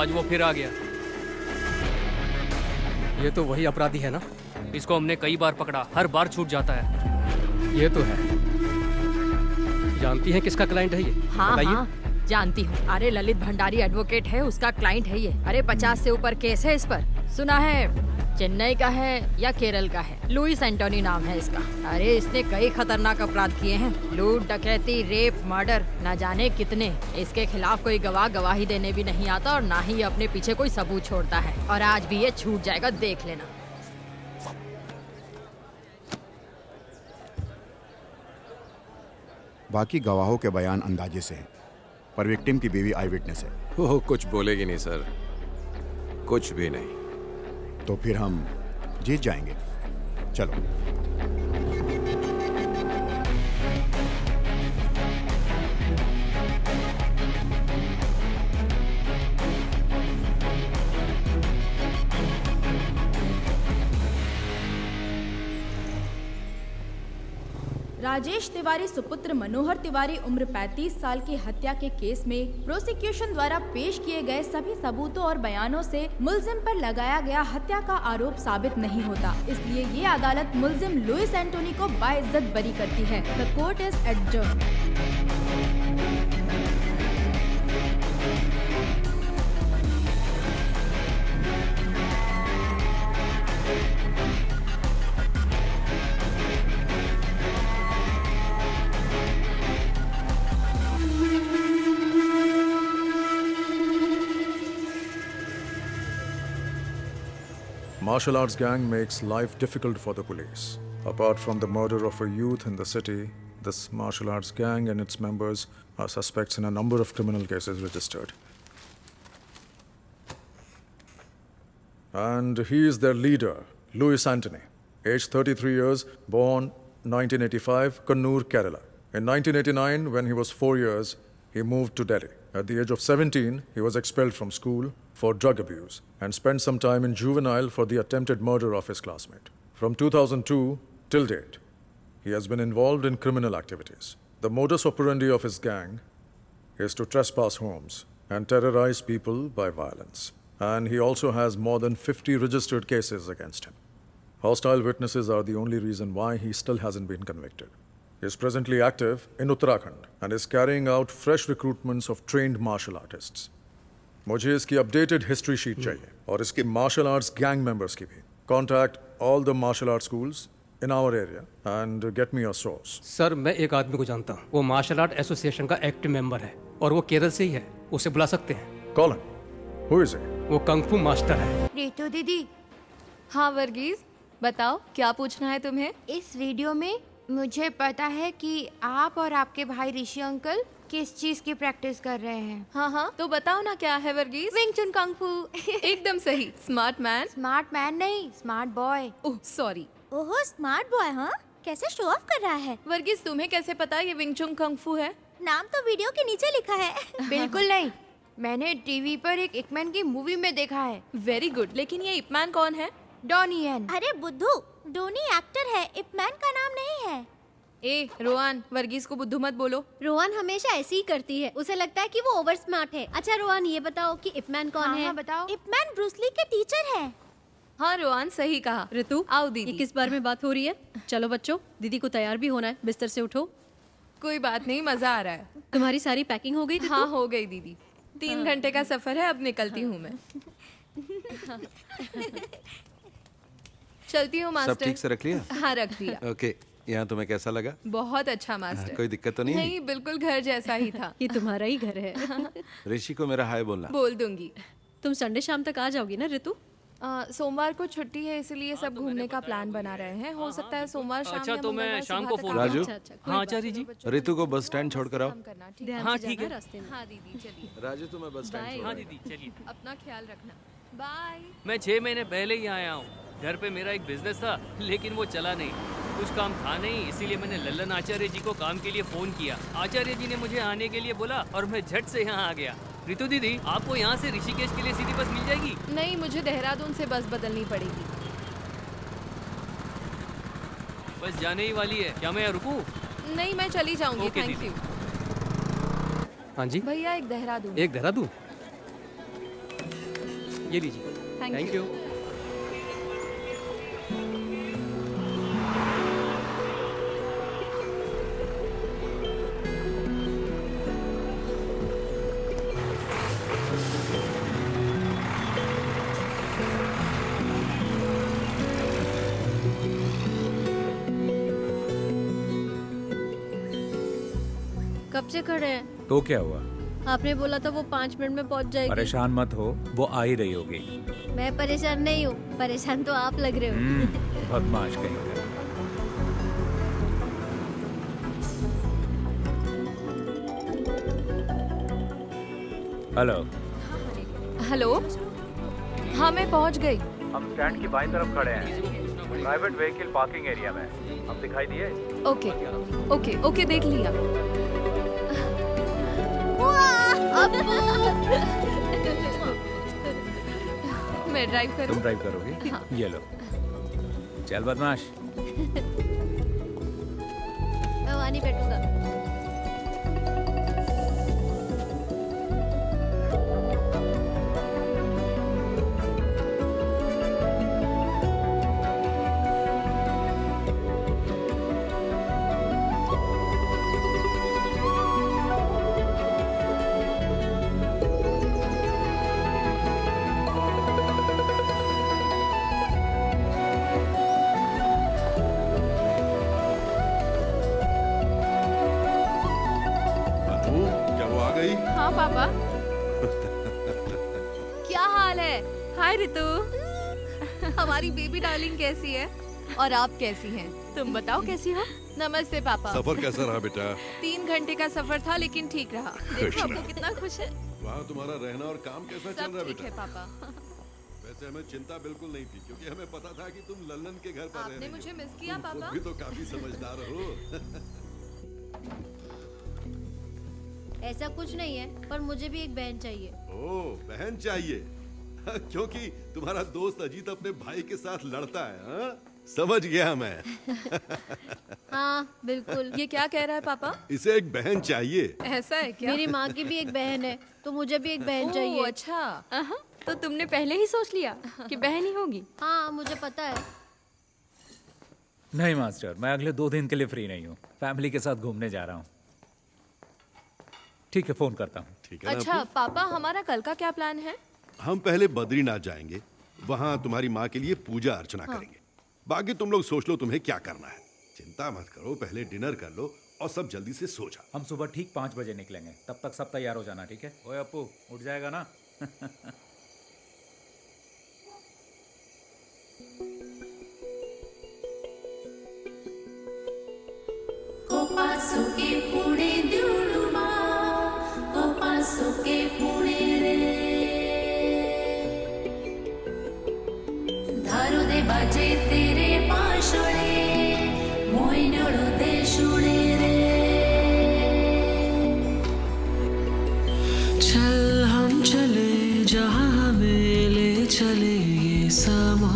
आज वो फिर आ गया। ये तो वही अपराधी है ना? इसको हमने कई बार पकड़ा, हर बार छूट जाता है। ये तो है। जानती हैं किसका क्लाइंट है ये? हाँ बताइए। हाँ जानती हूँ। अरे ललित भंडारी एडवोकेट है, उसका क्लाइंट है ये। अरे 50 से ऊपर केस है इस पर। सुना है चेन्नई का है या केरल का है। लुइस एंटोनी नाम है इसका। अरे इसने कई खतरनाक अपराध किए हैं, लूट, डकैती, रेप, मर्डर, न जाने कितने। इसके खिलाफ कोई गवाह गवाही देने भी नहीं आता और ना ही ये अपने पीछे कोई सबूत छोड़ता है। और आज भी ये छूट जाएगा, देख लेना। बाकी गवाहों के बयान अंदाजे से हैं, पर विक्टिम की बीवी आई विटनेस है। वो कुछ बोलेगी नहीं सर, कुछ भी नहीं। तो फिर हम जीत जाएंगे। चलो। राजेश तिवारी सुपुत्र मनोहर तिवारी उम्र 35 साल की हत्या के केस में प्रोसिक्यूशन द्वारा पेश किए गए सभी सबूतों और बयानों से मुलजिम पर लगाया गया हत्या का आरोप साबित नहीं होता। इसलिए ये अदालत मुलजिम लुइस एंटोनी को बाइज्जत बरी करती है। The court is adjourned. Martial arts gang makes life difficult for the police. Apart from the murder of a youth in the city, this martial arts gang and its members are suspects in a number of criminal cases registered. And he is their leader, Louis Antony, aged 33 years, born 1985, Kannur, Kerala. In 1989, when he was 4 years, he moved to Delhi. At the age of 17, he was expelled from school for drug abuse and spent some time in juvenile for the attempted murder of his classmate. From 2002 till date, he has been involved in criminal activities. The modus operandi of his gang is to trespass homes and terrorize people by violence. And he also has more than 50 registered cases against him. Hostile witnesses are the only reason why he still hasn't been convicted. He is presently active in Uttarakhand and is carrying out fresh recruitments of trained martial artists. मुझे इसकी updated history sheet चाहिए और इसके martial arts gang members की भी. Contact all the martial art schools in our area and get me a source. Sir मैं एक आदमी को जानता हूँ, वो मार्शल आर्ट एसोसिएशन का एक्टिव मेंबर है और वो केरल से ही है. उसे बुला सकते हैं. Call him. Who is he? वो कंग फू मास्टर है. रितु दीदी, हाँ वर्गीज, बताओ क्या पूछना है तुम्हें? इस वीडियो में मुझे पता है कि आप और आपके भाई ऋषि अंकल किस चीज की प्रैक्टिस कर रहे हैं. हाँ हाँ, तो बताओ ना क्या है वर्गीज? विंग चुन कंग फू. एकदम सही. Smart man. स्मार्ट मैन नहीं, स्मार्ट बॉय. Oh sorry. ओहो, स्मार्ट बॉय. हाँ, कैसे शो ऑफ कर रहा है. वर्गीज तुम्हें कैसे पता ये विंग चुन कंग फू है? नाम तो वीडियो के नीचे लिखा है. बिल्कुल नहीं, मैंने टीवी पर एक इपमैन की मूवी में देखा है. Very good. लेकिन ये इपमैन कौन है? Donnie Yen. अरे बुद्धू, डोनी एक्टर है, इपमैन का नाम नहीं है. ए रोहन, वर्गीज को बुद्धू मत बोलो. रोहन हमेशा ऐसी ही करती है, उसे लगता है कि वो ओवर स्मार्ट है. अच्छा रोहन, ये बताओ कि इपमैन कौन है? हाँ, बताओ. इपमैन ब्रूस ली के टीचर है. हाँ रोहन, सही कहा. ऋतु, आओ दीदी. ये किस बारे में बात हो रही है? चलो बच्चों, दीदी को तैयार भी होना है. बिस्तर से उठो. कोई बात नहीं, मजा आ रहा है. तुम्हारी सारी पैकिंग हो गई? हाँ हो गई दीदी. 3 घंटे का सफर है, अब निकलती हूँ मैं. चलती हूँ मास्टर. सब ठीक से रख लिया? हाँ रख दिया. ओके, यहाँ तुम्हें कैसा लगा? बहुत अच्छा मास्टर. कोई दिक्कत तो नहीं? नहीं, बिल्कुल घर जैसा ही था. ये तुम्हारा ही घर है. ऋषि को मेरा हाय बोलना. बोल दूंगी. तुम संडे शाम तक आ जाओगी ना ऋतु? सोमवार को छुट्टी है, इसलिए सब घूमने का प्लान बना रहे हैं. हो सकता है सोमवार शाम. अच्छा, तो मैं शाम को फोन. राजू. हाँ आचार्य जी. ऋतु को बस स्टैंड छोड़कर आओ. हाँ ठीक है. हाँ दीदी चलिए. राजू तुम्हें बस स्टैंड. हाँ दीदी चलिए. अपना ख्याल रखना. बाय. मैं 6 महीने पहले ही आया हूँ. घर पे मेरा एक बिजनेस था, लेकिन वो चला नहीं. कुछ काम था नहीं, इसीलिए मैंने लल्लन आचार्य जी को काम के लिए फोन किया. आचार्य जी ने मुझे आने के लिए बोला और मैं झट से यहाँ आ गया. रितु दीदी, आपको यहाँ से ऋषिकेश के लिए सीधी बस मिल जाएगी? नहीं, मुझे देहरादून से बस बदलनी पड़ेगी. बस जाने ही वाली है, क्या मैं यहाँ रुकूं? नहीं, मैं चली जाऊंगी. Okay, thank you. हाँ जी. भैया एक देहरादून. एक देहरादून. ये लीजिए। Thank you. कब से खड़े हैं? तो क्या हुआ? आपने बोला था वो 5 मिनट में पहुंच जाएगी। परेशान मत हो, वो आ ही रही होगी। मैं परेशान नहीं हूँ, परेशान तो आप लग रहे हो। बदमाश कहीं का। हेलो। हेलो, हाँ मैं पहुंच गई। हम स्टैंड की बाईं तरफ खड़े हैं, प्राइवेट व्हीकल पार्किंग एरिया में। हम दिखाई दिए? ओके ओके ओके, देख लिया। मैं ड्राइव करूं? तुम ड्राइव करोगी? हाँ। ये लो। चल बदमाश। मैं वहाँ नहीं बैठूंगा। हाँ पापा। क्या हाल है? हाय रितु। हमारी बेबी डार्लिंग कैसी है? और आप कैसी हैं? तुम बताओ कैसी हो? नमस्ते पापा। सफर कैसा रहा बेटा? 3 घंटे का सफर था लेकिन ठीक रहा। देखो आपको कितना खुश है। वहाँ तुम्हारा रहना और काम कैसा चल रहा है सब ठीक है बेटा? पापा। वैसे हमें चिंता बिल्कुल नहीं थी क्योंकि हमें पता था कि तुम लल्लन के घर पर आपने रह मुझे रही हो। मिस किया तुम खुद पापा? भी तो काफी समझदार हो। ऐसा कुछ नहीं है, पर मुझे भी एक बहन चाहिए। ओह, बहन चाहिए? क्योंकि तुम्हारा दोस्त अजीत अपने भाई के साथ लड़ता है, हाँ? समझ गया मैं। हाँ बिल्कुल। ये क्या कह रहा है पापा? इसे एक बहन चाहिए। ऐसा है क्या? मेरी माँ की भी एक बहन है, तो मुझे भी एक बहन चाहिए। अच्छा। तो तुमने पहले ही सोच लिया कि बहन ही होगी? हाँ मुझे पता है। नहीं मास्टर, मैं अगले 2 दिन के लिए फ्री नहीं हूँ। फैमिली के साथ घूमने जा रहा हूँ। ठीक है, फोन करता हूँ। ठीक है ना अच्छा अपू? पापा, हमारा कल का क्या प्लान है? हम पहले बद्रीनाथ जाएंगे, वहाँ तुम्हारी माँ के लिए पूजा अर्चना करेंगे। बाकी तुम लोग सोच लो तुम्हें क्या करना है। चिंता मत करो, पहले डिनर कर लो और सब जल्दी से सो जाओ। हम सुबह ठीक 5 बजे निकलेंगे, तब तक सब तैयार हो जाना, ठीक है? ओए अप्पू, उठ जाएगा ना? चल हम चले जहाँ हमें ले चले ये समा,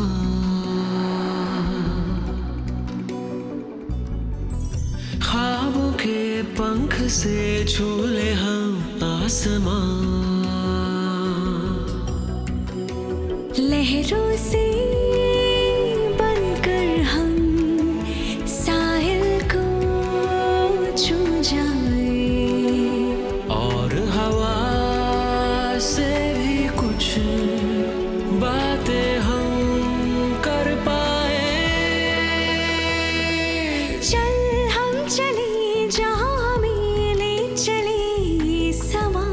ख्वाबों के पंख से झूले हम आसमां, लहरों से बनकर हम साहिल को छू जाए, और हवा से भी कुछ बातें हम कर पाए। चल हम चले जहाँ हमें ले चले समा,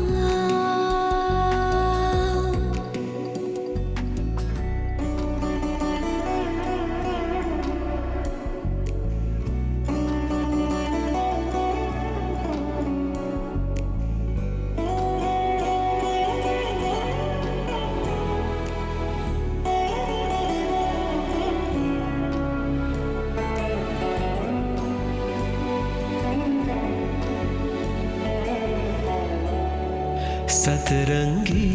सतरंगी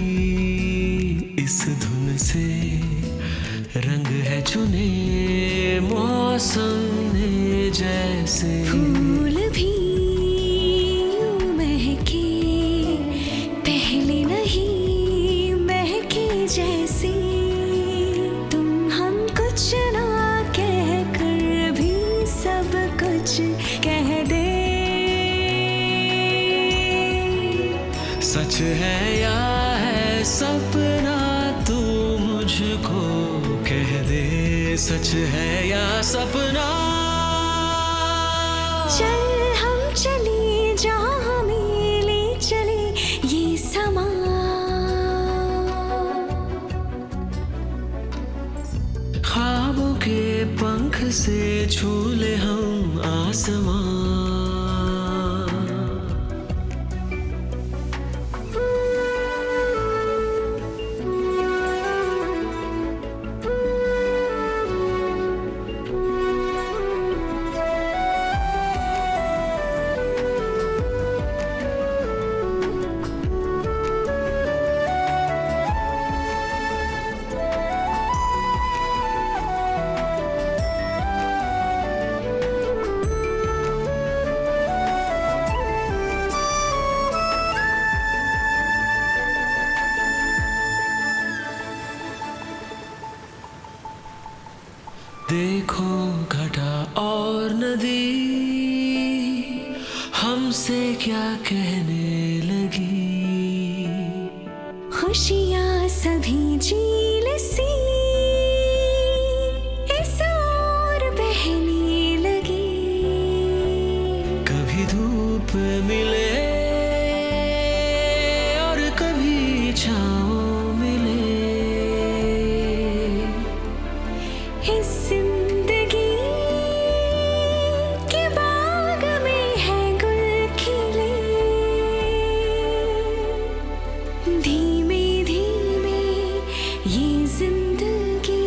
इस धुन से रंग है चुने मौसम ने जैसे, फूल भी यूं महके पहले नहीं महके जैसे। सच है या सपना। चल हम चले जहाँ हमें ले चले ये समा। ख्वाबों के पंख से छू ले हम आसमां। देखो घटा और नदी हमसे क्या कहने लगी। खुशियाँ सभी झील सी इस ओर बहने लगी। कभी धूप मिले और कभी छाँव मिले। इस जिंदगी के बाग में है गुल खिले। धीमे धीमे ये जिंदगी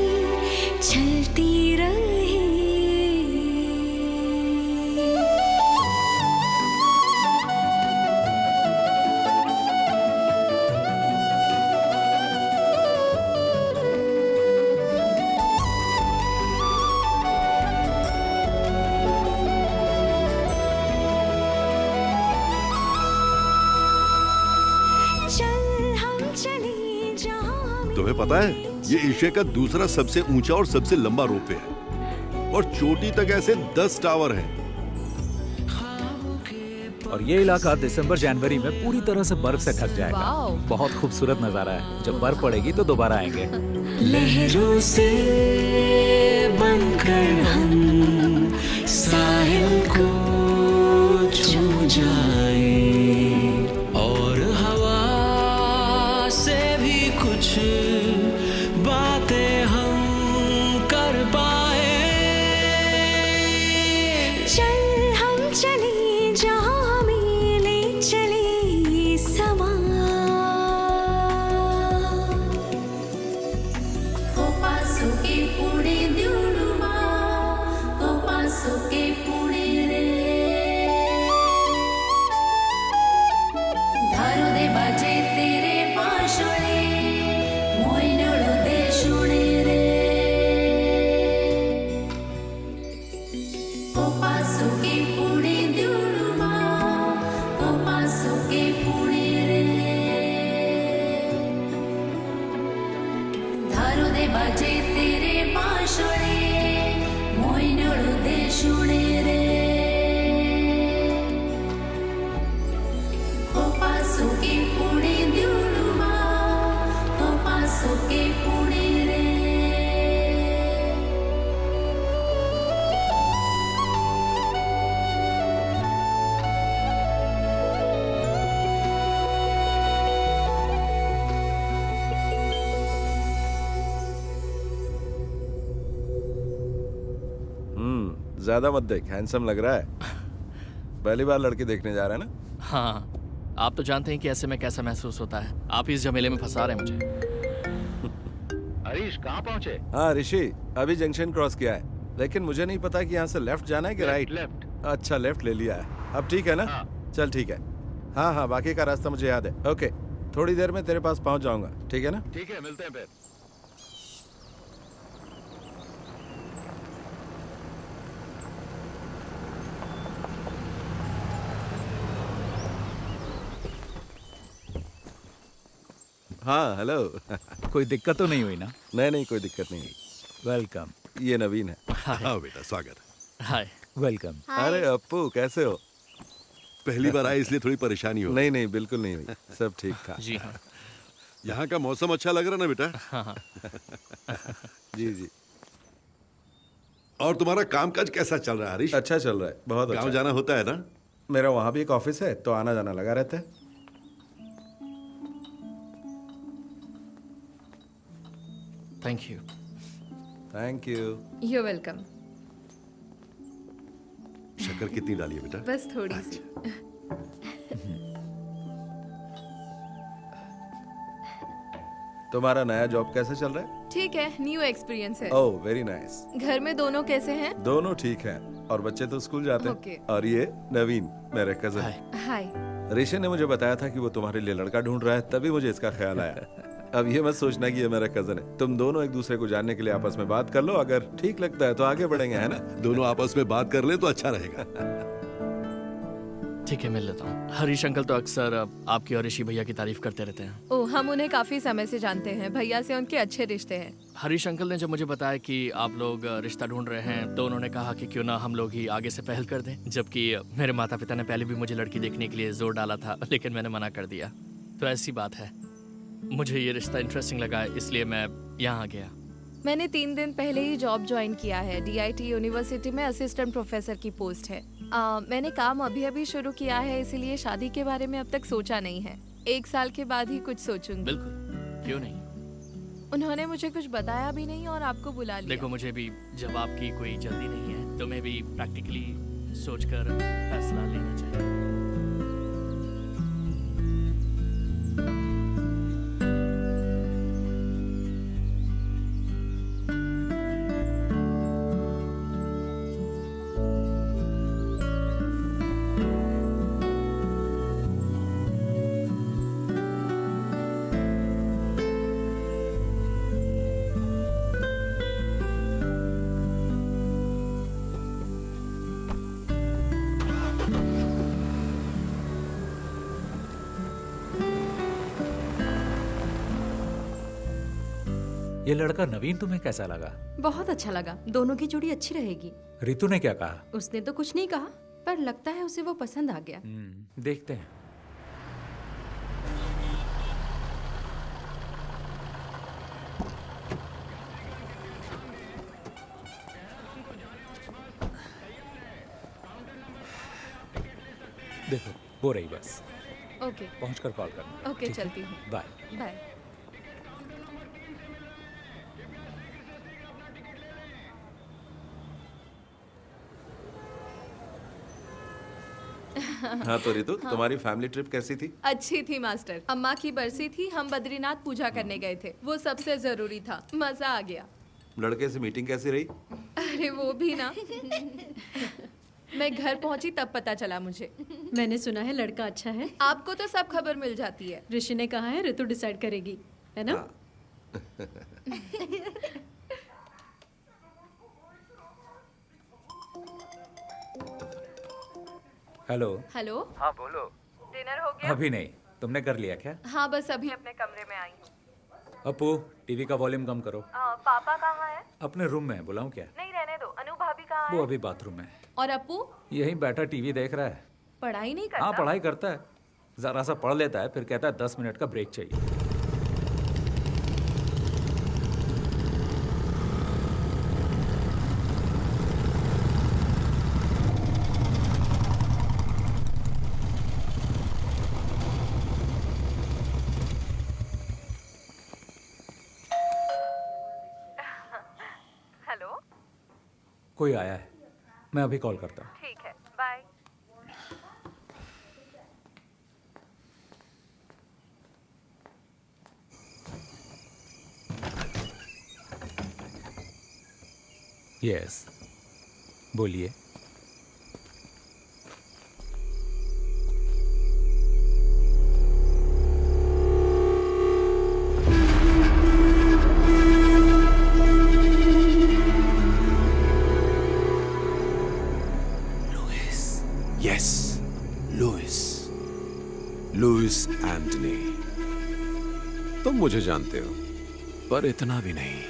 चलती रहे। तुम्हें पता है ये एशिया का दूसरा सबसे ऊंचा और सबसे लंबा रोपवे है और चोटी तक ऐसे 10 टावर हैं। और ये इलाका दिसंबर जनवरी में पूरी तरह से बर्फ से ढक जाएगा। वाओ। बहुत खूबसूरत नजारा है। जब बर्फ पड़ेगी तो दोबारा आएंगे। लहरों से बनकर हम साहिल को छू जाएं और हवा से भी कुछ बातें हम कर पाए। चल हम चले जहाँ हमें ले चले ये समा। कोपासुके पुढे दिवडुमा, कोपासुके पुढे रे. धारू दे बाजे तेरे बांसुरी, मोइनळू दे शुणे रे. कोपासुके पुढे दिवडुमा, कोपासुके पुढे रे. धारू दे बाजे तेरे बांसुरी, मोइनळू दे शुणे रे. कोपासुके पुढे दिवडुमा, कोपासुके पुढे रे. ज्यादा मत देख, हैंडसम लग रहा है। पहली बार लड़की देखने जा रहा है ना? हाँ, आप तो जानते हैं कि ऐसे में कैसा महसूस होता है। आप इस झमेले में फंसा रहे हैं मुझे। हरीश कहाँ पहुँचे? हाँ ऋषि, अभी जंक्शन क्रॉस किया है, लेकिन मुझे नहीं पता कि यहाँ से लेफ्ट जाना है कि राइट। लेफ्ट। अच्छा, लेफ्ट ले लिया है। अब ठीक है ना? हाँ। चल ठीक है। हाँ हाँ, बाकी का रास्ता मुझे याद है। ओके, थोड़ी देर में तेरे पास पहुँच जाऊंगा, ठीक है ना? ठीक है, मिलते हैं फिर। हाँ हेलो। कोई दिक्कत तो नहीं हुई ना? नहीं नहीं, कोई दिक्कत नहीं हुई। वेलकम। ये नवीन है। हाँ बेटा, स्वागत। हाय। वेलकम। अरे अप्पू, कैसे हो? पहली बार आए इसलिए थोड़ी परेशानी हो। नहीं नहीं, बिल्कुल नहीं हुई, सब ठीक था। जी हाँ। यहाँ का मौसम अच्छा लग रहा ना बेटा? हाँ हाँ। जी जी। और तुम्हारा कामकाज कैसा चल रहा है हरीश? अच्छा चल रहा है, बहुत अच्छा। गाँव जाना होता है ना? मेरा वहाँ भी एक ऑफिस है, तो आना जाना लगा रहता है। Thank you. Thank you. You welcome. शक्कर कितनी डाली है बेटा? बस थोड़ी सी। तुम्हारा नया जॉब कैसा चल रहा है? ठीक है, न्यू एक्सपीरियंस है। Oh very nice. घर में दोनों कैसे हैं? दोनों ठीक हैं और बच्चे तो स्कूल जाते Okay. हैं। और ये नवीन मेरे कजन। हाय। ऋषि ने मुझे बताया था कि वो तुम्हारे लिए लड़का ढूंढ रहा है, तभी मुझे इसका ख्याल आया। अब ये मत सोचना कि ये मेरा कजन है। तुम दोनों एक दूसरे को जानने के लिए आपस में बात कर लो, अगर ठीक लगता है तो आगे बढ़ेंगे, है ना? दोनों आपस में बात कर ले तो अच्छा रहेगा। ठीक है, मिल लेता हूँ। हरीश अंकल तो अक्सर आपकी और ऋषि भैया की तारीफ करते रहते हैं। ओह, हम उन्हें काफी समय से जानते हैं। भैया से उनके अच्छे रिश्ते हैं। हरीश अंकल ने जब मुझे बताया कि आप लोग रिश्ता ढूंढ रहे हैं, तो उन्होंने कहा कि क्यों ना हम लोग ही आगे से पहल कर दें। जबकि मेरे माता पिता ने पहले भी मुझे लड़की देखने के लिए जोर डाला था, लेकिन मैंने मना कर दिया। तो ऐसी बात है, मुझे ये रिश्ता इंटरेस्टिंग लगा, इसलिए मैं यहाँ आ गया। मैंने 3 दिन पहले ही जॉब ज्वाइन किया है। DIT यूनिवर्सिटी में असिस्टेंट प्रोफेसर की पोस्ट है। मैंने काम अभी शुरू किया है, इसीलिए शादी के बारे में अब तक सोचा नहीं है। 1 साल के बाद ही कुछ सोचूंगी। बिल्कुल, क्यों नहीं। उन्होंने मुझे कुछ बताया भी नहीं और आपको बुला लिया। देखो, मुझे भी जवाब की कोई जल्दी नहीं है, तुम्हें भी प्रैक्टिकली सोचकर फैसला लेना चाहिए। ये लड़का नवीन तुम्हें कैसा लगा? बहुत अच्छा लगा। दोनों की जोड़ी अच्छी रहेगी। रितु ने क्या कहा? उसने तो कुछ नहीं कहा, पर लगता है उसे वो पसंद आ गया। देखते हैं। देखो, वो रही बस। ओके। पहुंचकर कॉल करना। ओके, चलती हूँ। बाय। बाय। हाँ तो रितु, तुम्हारी फैमिली ट्रिप कैसी थी? अच्छी थी मास्टर। अम्मा की बरसी थी, हम बद्रीनाथ पूजा करने गए थे। वो सबसे जरूरी था। मजा आ गया। लड़के से मीटिंग कैसी रही? अरे वो भी ना। मैं घर पहुंची तब पता चला मुझे। मैंने सुना है लड़का अच्छा है। आपको तो सब खबर मिल जाती है। ऋषि ने कहा है ऋतु डिसाइड करेगी, है ना? हेलो। हेलो। हाँ बोलो। डिनर हो गया? अभी नहीं, तुमने कर लिया क्या? हाँ, बस अभी अपने कमरे में आई हूँ। अपू, टीवी का वॉल्यूम कम करो। पापा कहाँ है? अपने रूम में है, बुलाऊं क्या? नहीं, रहने दो। अनु भाभी कहाँ है? वो अभी बाथरूम में है। और अपू? यहीं बैठा टीवी देख रहा है। पढ़ाई नहीं करता? हाँ, पढ़ाई करता है। जरा सा पढ़ लेता है, फिर कहता है 10 मिनट का ब्रेक चाहिए। हेलो। कोई आया है, मैं अभी कॉल करता हूँ। ठीक है, बाय। यस, बोलिए। Yes, Louis Antony. तुम मुझे जानते हो, पर इतना भी नहीं।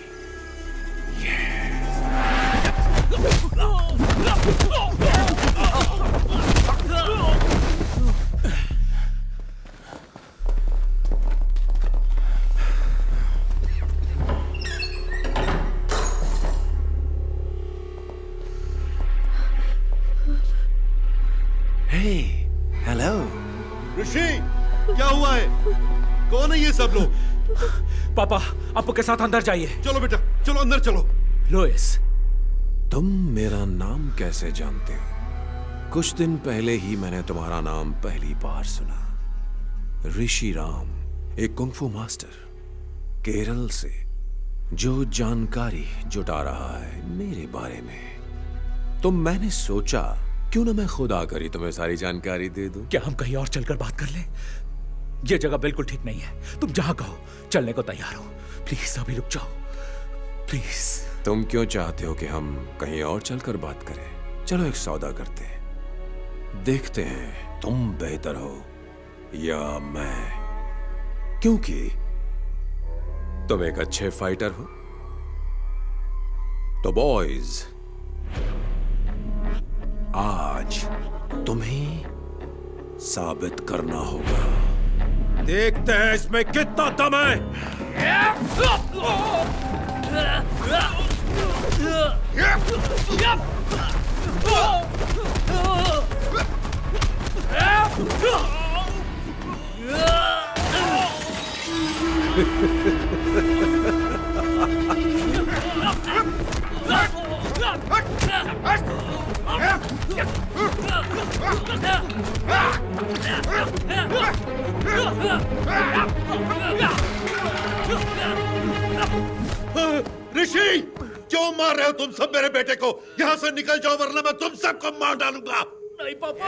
है ये सब लोग? पापा अप्पू के साथ अंदर जाइए। चलो बेटा, चलो अंदर चलो। लुइस, तुम मेरा नाम कैसे जानते हो? कुछ दिन पहले ही मैंने तुम्हारा नाम पहली बार सुना। ऋषि राम, एक कुंफू मास्टर केरल से, जो जानकारी जुटा रहा है मेरे बारे में। तो मैंने सोचा क्यों ना मैं खुद आकर ही तुम्हें सारी जानकारी दे दूं। क्या हम कहीं और चलकर बात कर लें? ये जगह बिल्कुल ठीक नहीं है। तुम जहां कहो चलने को तैयार हो। प्लीज अभी रुक जाओ, प्लीज। तुम क्यों चाहते हो कि हम कहीं और चलकर बात करें? चलो एक सौदा करते हैं, देखते हैं तुम बेहतर हो या मैं, क्योंकि तुम एक अच्छे फाइटर हो। तो बॉयज, आज तुम्हें साबित करना होगा। देखते हैं इसमें कितना दम है। ऋषि, क्यों मार रहे हो तुम सब मेरे बेटे को? यहाँ से निकल जाओ वरना मैं तुम सबको मार डालूंगा। नहीं पापा।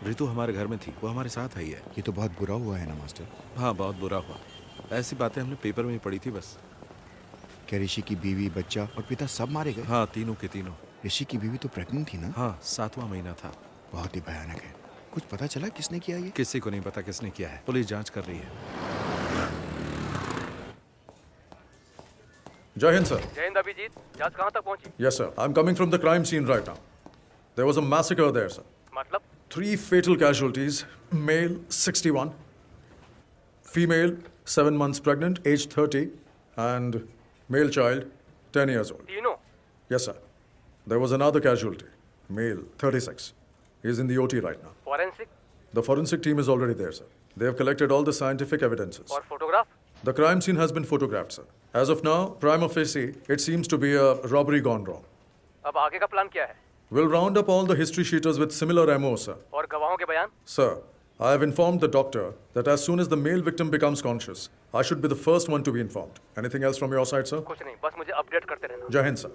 रितु हमारे घर में थी, वो हमारे साथ आई है। ये तो बहुत बुरा हुआ है ना मास्टर? हाँ बहुत बुरा हुआ। ऐसी बातें हमने पेपर में ही पढ़ी थी बस। क्या ऋषि की बीवी, बच्चा और पिता सब मारे गए? हाँ, तीनों के तीनों। ऋषि की बीवी तो प्रेग्नेंट थी ना? हाँ, 7वां महीना था। बहुत ही भयानक है। कुछ पता चला किसने किया ये? किसी को नहीं पता किसने किया है, पुलिस जांच कर रही है। जय हिंद सर। जय हिंद अभिजीत, जांच कहाँ तक पहुंची? Yes sir, I'm coming from the crime scene right now. There was a massacre there sir. मतलब? 3 fatal casualties, male 61, female 7 months pregnant, age 30, and male child, 10 years old. तीनों? Yes, sir. There was another casualty, male, 36. He is in the OT right now. Forensic The forensic team is already there, sir. They have collected all the scientific evidences. और photograph? The crime scene has been photographed, sir. As of now, prima facie, it seems to be a robbery gone wrong. अब आगे का plan क्या है? We'll round up all the history sheeters with similar MO, sir. और गवाहों के बयान? Sir, I have informed the doctor that as soon as the male victim becomes conscious, I should be the first one to be informed. Anything else from your side, sir? कुछ नहीं, बस मुझे update करते रहना। Jai Hind, sir.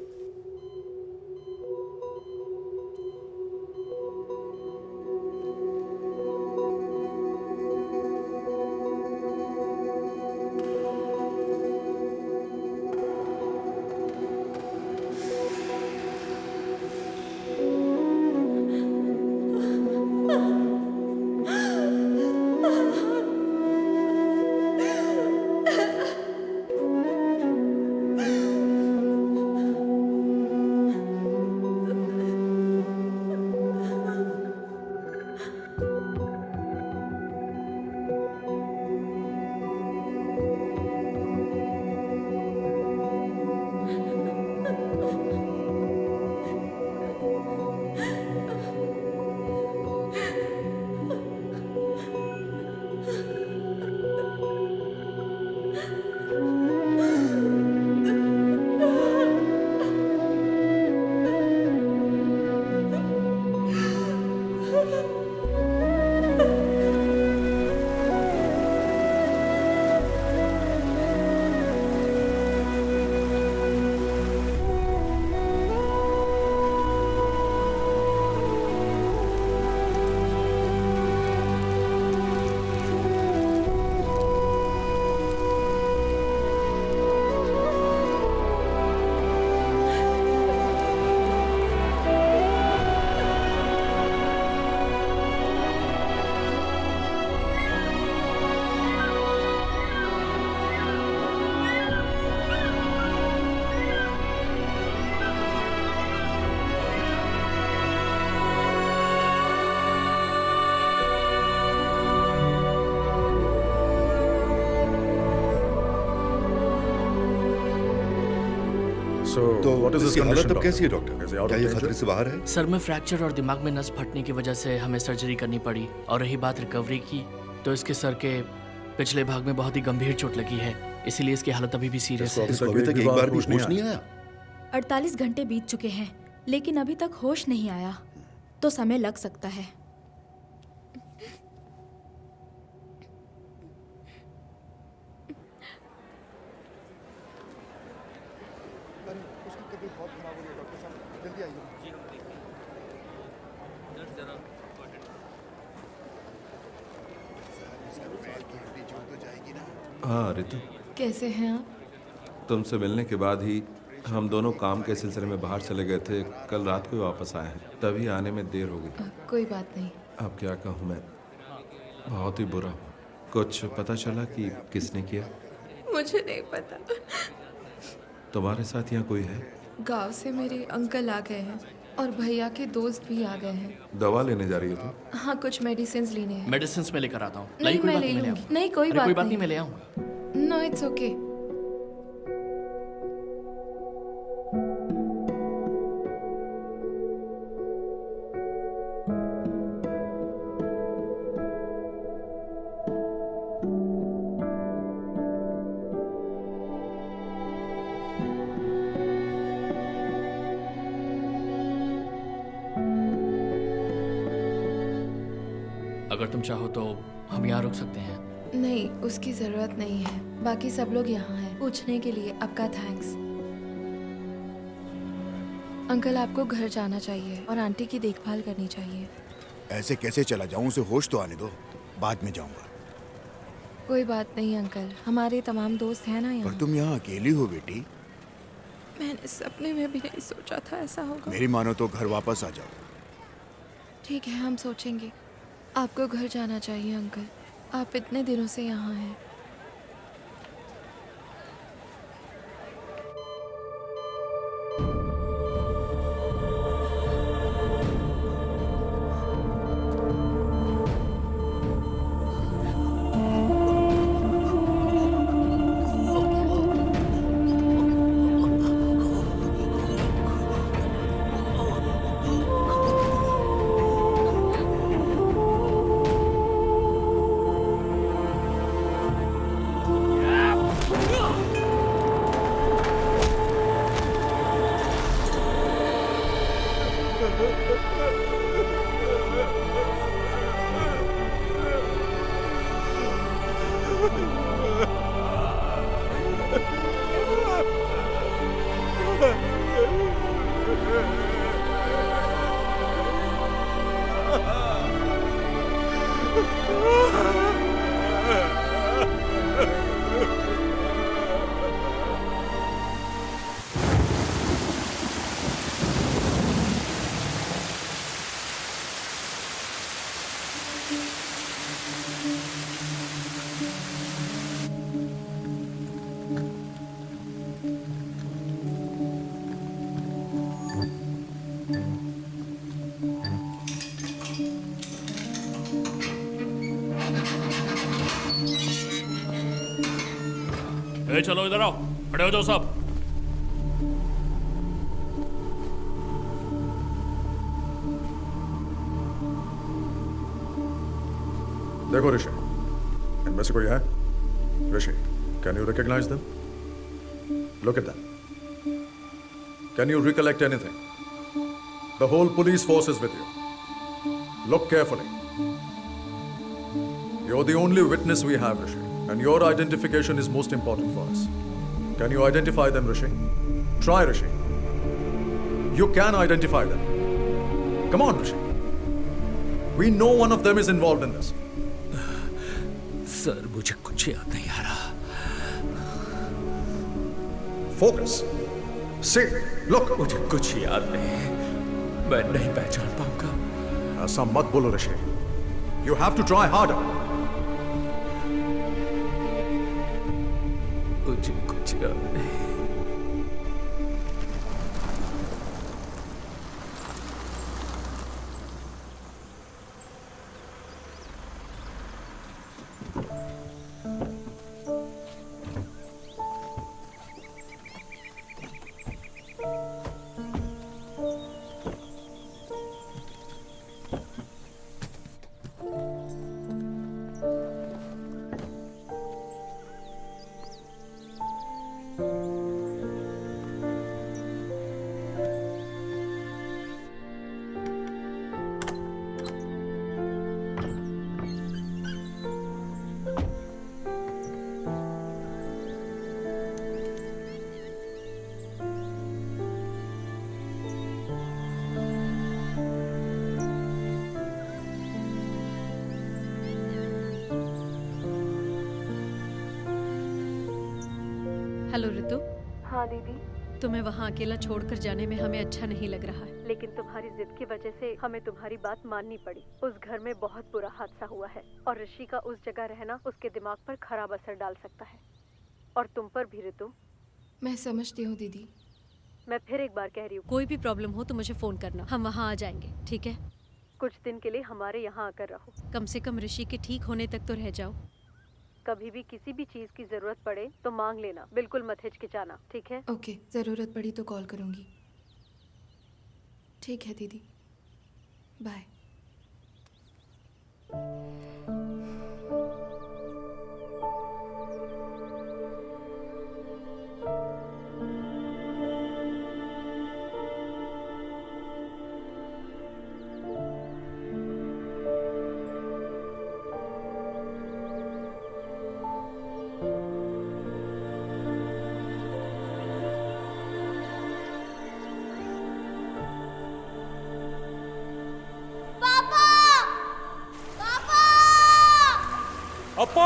तो what is his इसकी हालत condition, अब कैसी है doctor? Doctor? Is he out क्या of ये danger? खतरे से बाहर है? सर में फ्रैक्चर और दिमाग में नस फटने की वजह से हमें सर्जरी करनी पड़ी। और रही बात रिकवरी की, तो इसके सर के पिछले भाग में बहुत ही गंभीर चोट लगी है, इसीलिए इसकी हालत अभी भी सीरियस है। इसको अभी तक एक बार भी होश नहीं आया। 48 घंटे बीत चुके हैं, लेकिन अभी तक होश नहीं आया, तो समय लग सकता है। हाँ रितु, कैसे हैं आप? तुमसे मिलने के बाद ही हम दोनों काम के सिलसिले में बाहर चले गए थे। कल रात को ही वापस आए हैं, तभी आने में देर हो गई। कोई बात नहीं। अब क्या कहूँ मैं, बहुत ही बुरा हूँ। कुछ पता चला कि किसने किया? मुझे नहीं पता। तुम्हारे साथ यहाँ कोई है? गांव से मेरे अंकल आ गए हैं और भैया के दोस्त भी आ गए हैं। दवा लेने जा रही हो तुम? हाँ, कुछ मेडिसिन लेने हैं। मेडिसिन में लेकर आता हूँ। नहीं, मैं ले लूंगी। नहीं, कोई बात नहीं, मैं ले आऊँगा। No, it's okay. अगर तुम चाहो तो हम यहाँ रुक सकते हैं। नहीं, उसकी जरूरत नहीं है। बाकी सब लोग यहाँ हैं पूछने के लिए। आपका थैंक्स। अंकल, आपको घर जाना चाहिए और आंटी की देखभाल करनी चाहिए। ऐसे कैसे चला जाऊं? उसे होश तो आने दो, बाद में जाऊंगा। कोई बात नहीं अंकल, हमारे तमाम दोस्त हैं ना यहाँ। पर तुम यहाँ अकेली हो बेटी। मैंने सपने में भी नहीं सोचा था ऐसा होगा। मेरी मानो तो घर वापस आ जाओ। ठीक है, हम सोचेंगे। आपको घर जाना चाहिए अंकल, आप इतने दिनों से यहाँ हैं। चलो इधर आओ, खड़े हो जाओ सब। देखो ऋषि, इनमें से कोई है? Rishi, can you recognise them? Look at them. Can you recollect anything? The whole police force is with you. Look carefully. You're the only witness we have, Rishi, and your identification is most important for us. Can you identify them, Rishi? Try, Rishi. You can identify them. Come on, Rishi. We know one of them is involved in this. Sir, मुझे कुछ याद नहीं आ रहा। Focus. See, look. मुझे कुछ याद नहीं, मैं नहीं पहचान पाऊंगा। ऐसा मत बोलो ऋषि। You have to try harder. मुझे कुछ याद नहीं। हेलो ऋतु। हाँ दीदी। तुम्हें वहाँ अकेला छोड़कर जाने में हमें अच्छा नहीं लग रहा है, लेकिन तुम्हारी जिद की वजह से हमें तुम्हारी बात माननी पड़ी। उस घर में बहुत बुरा हादसा हुआ है और ऋषि का उस जगह रहना उसके दिमाग पर खराब असर डाल सकता है, और तुम पर भी ऋतु। मैं समझती हूँ दीदी। मैं फिर एक बार कह रही हूँ, कोई भी प्रॉब्लम हो तो मुझे फोन करना, हम वहाँ आ जाएंगे, ठीक है? कुछ दिन के लिए हमारे यहाँ आकर रहो। कम से कम ऋषि के ठीक होने तक तो रह जाओ। कभी भी किसी भी चीज की जरूरत पड़े तो मांग लेना, बिल्कुल मत हिचकिचाना, ठीक है? ओके, जरूरत पड़ी तो कॉल करूंगी। ठीक है दीदी, बाय। अप्पू,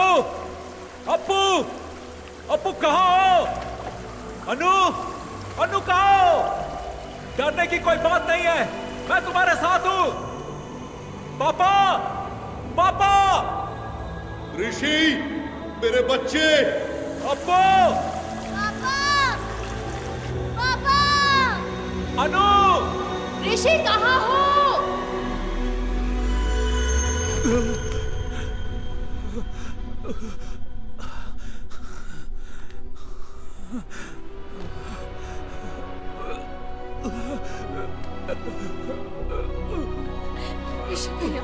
अप्पू, अप्पू कहाँ हो? अनु, अनु कहाँ हो? डरने की कोई बात नहीं है, मैं तुम्हारे साथ हूँ। पापा, पापा, ऋषि, मेरे बच्चे। अप्पू, पापा, पापा, अनु, ऋषि कहाँ हो? ऋषि भैया,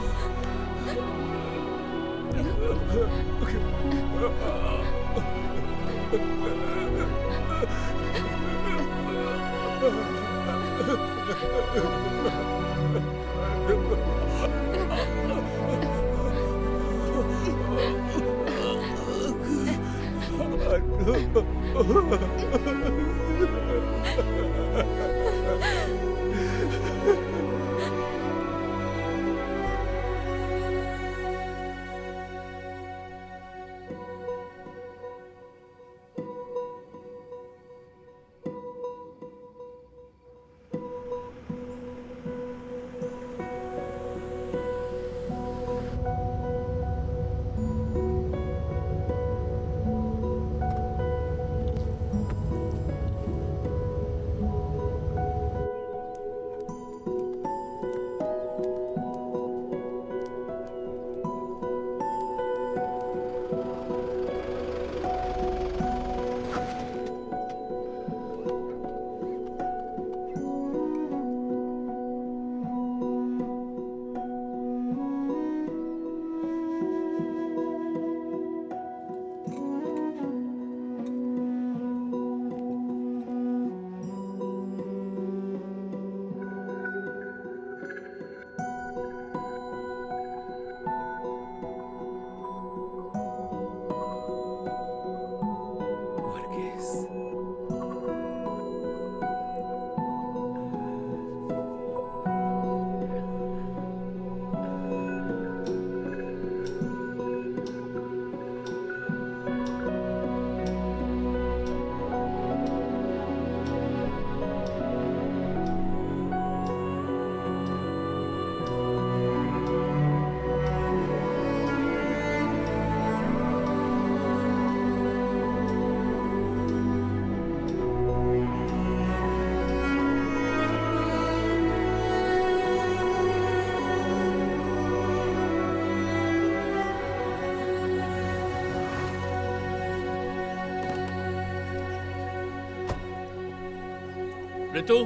ऋतु,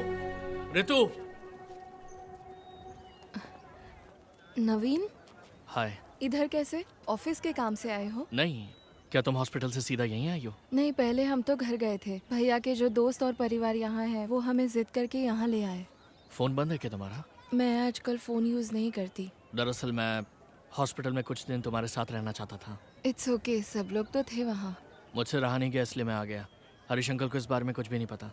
ऋतु। नवीन, हाय। इधर कैसे? ऑफिस के काम से आए हो? नहीं, क्या तुम हॉस्पिटल से सीधा यहीं आई हो? नहीं, पहले हम तो घर गए थे। भैया के जो दोस्त और परिवार यहाँ हैं, वो हमें जिद करके यहाँ ले आए। फोन बंद है क्या तुम्हारा? मैं आजकल फोन यूज नहीं करती। दरअसल मैं हॉस्पिटल में कुछ दिन तुम्हारे साथ रहना चाहता था। इट्स ओके, सब लोग तो थे वहाँ। मुझसे रहा नहीं गया इसलिए मैं आ गया। हरीश अंकल को इस बारे में कुछ भी नहीं पता।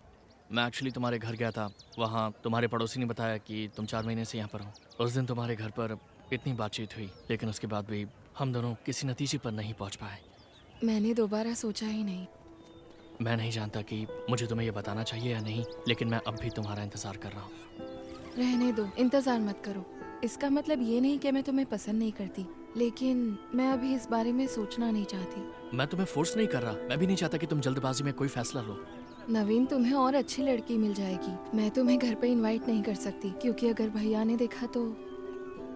मैं एक्चुअली तुम्हारे घर गया था। वहाँ तुम्हारे पड़ोसी ने बताया कि तुम 4 महीने से यहाँ पर हो। उस दिन तुम्हारे घर पर इतनी बातचीत हुई, लेकिन उसके बाद भी हम दोनों किसी नतीजे पर नहीं पहुँच पाए। मैंने दोबारा सोचा ही नहीं। मैं नहीं जानता कि मुझे तुम्हें ये बताना चाहिए या नहीं, लेकिन मैं अब भी तुम्हारा इंतज़ार कर रहा हूँ। रहने दो, इंतज़ार मत करो। इसका मतलब ये नहीं कि मैं तुम्हें पसंद नहीं करती, लेकिन मैं अभी इस बारे में सोचना नहीं चाहती। मैं तुम्हें फोर्स नहीं कर रहा। मैं भी नहीं चाहता कि तुम जल्दबाजी में कोई फैसला लो। नवीन, तुम्हें और अच्छी लड़की मिल जाएगी। मैं तुम्हें घर पे इनवाइट नहीं कर सकती, क्योंकि अगर भैया ने देखा तो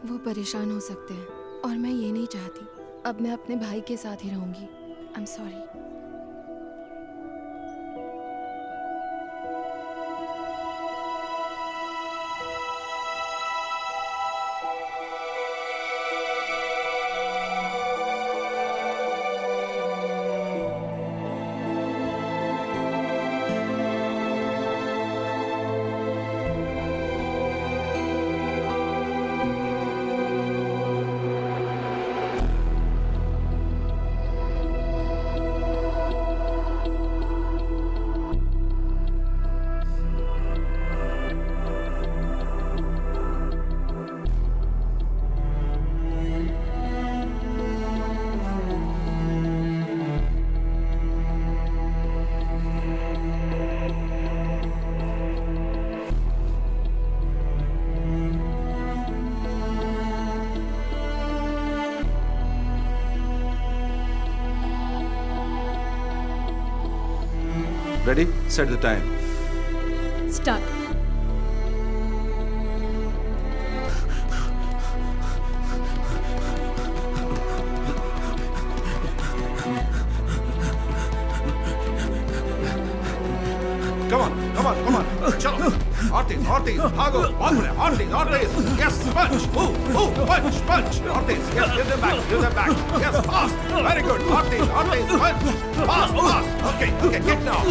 वो परेशान हो सकते हैं, और मैं ये नहीं चाहती। अब मैं अपने भाई के साथ ही रहूंगी। I am sorry. Ready? Set the time. Start. Come on, come on, come on. Chalo. Ortiz, Ortiz, Hago, Hombre, Ortiz, Ortiz. Yes, punch. Move, punch, punch. Ortiz, yes, give them back. Yes, fast. Very good. Ortiz, punch. Fast. Okay, get now.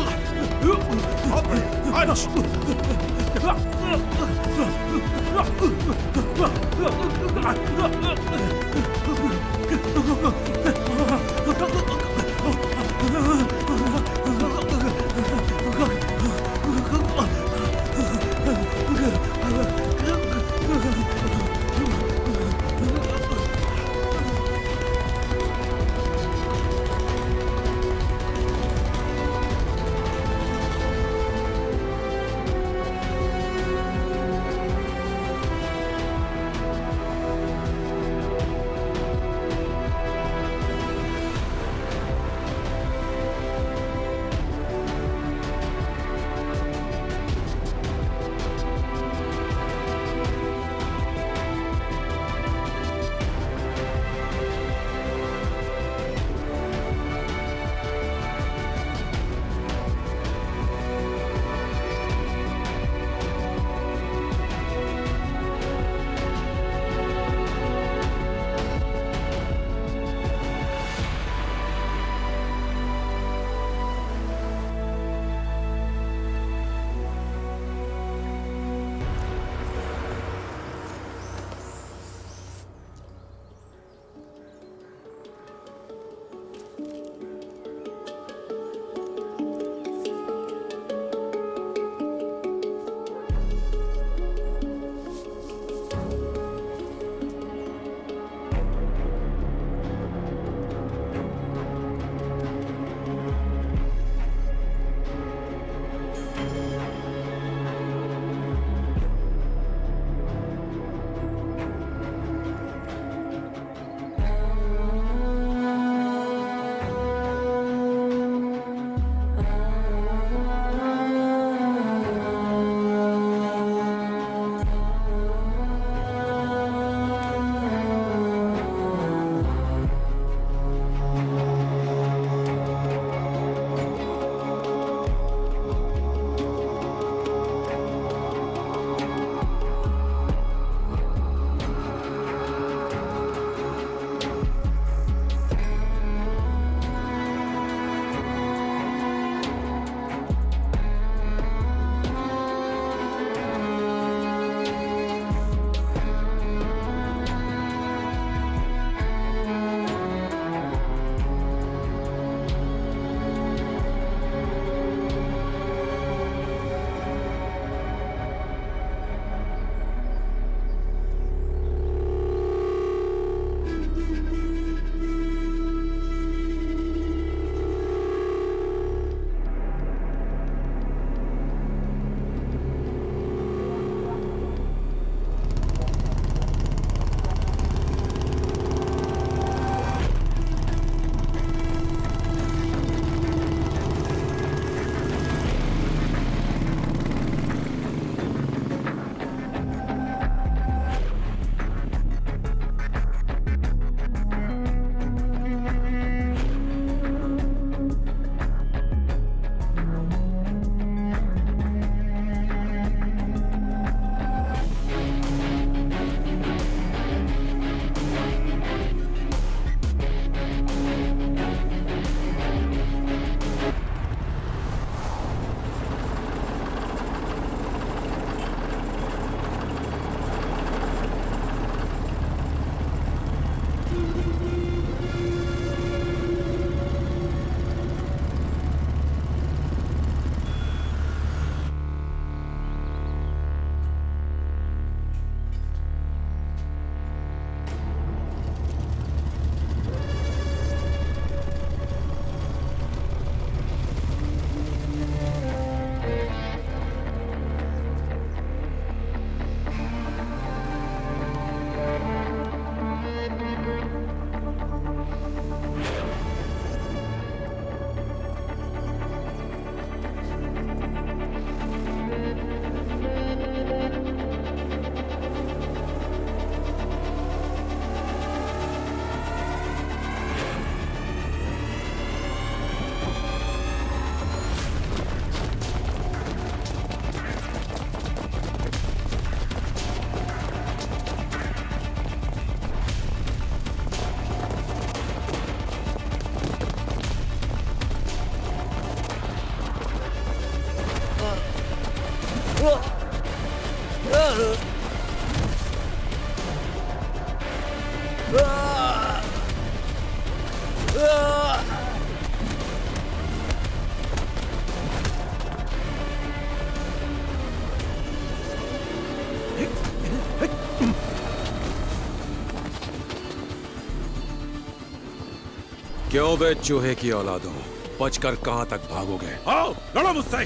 क्यों बे चूहे की औलादों, बचकर कहां तक भागोगे? आओ लड़ो मुझसे।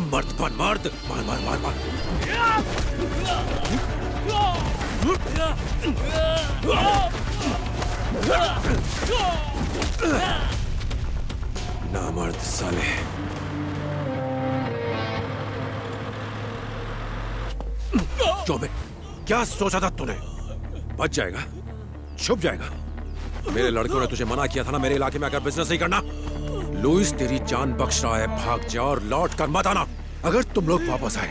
मर्द बन मर्द, मार मार मार मार। नामर्द साले। क्यों बे, क्या सोचा था तूने? बच जाएगा, छुप जाएगा। मेरे लड़कों ने तुझे मना किया था ना मेरे इलाके में आकर बिजनेस नहीं करना। लुइस तेरी जान बख्श रहा है, भाग जा और लौट कर मत आना। अगर तुम लोग वापस आए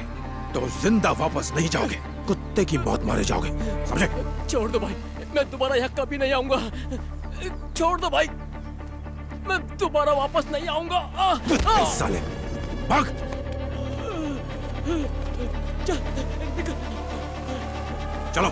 तो जिंदा वापस नहीं जाओगे, कुत्ते की मौत मारे जाओगे, समझे? छोड़ दो भाई, मैं दोबारा यहाँ कभी नहीं आऊंगा। छोड़ दो भाई, मैं दोबारा वापस नहीं आऊंगा। साले भाग। चलो।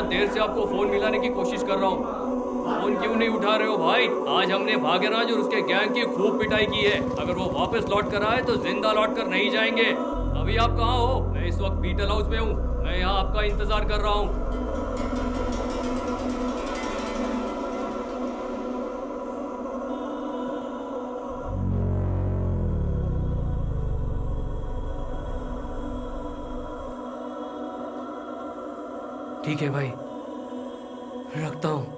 देर से आपको फोन मिलाने की कोशिश कर रहा हूँ, फोन क्यों नहीं उठा रहे हो भाई? आज हमने भाग्यराज और उसके गैंग की खूब पिटाई की है। अगर वो वापस लौट कर आए तो जिंदा लौट कर नहीं जाएंगे। अभी आप कहाँ हो? मैं इस वक्त बीटल हाउस में हूँ। मैं यहाँ आपका इंतजार कर रहा हूँ। ठीक है भाई, रखता हूँ।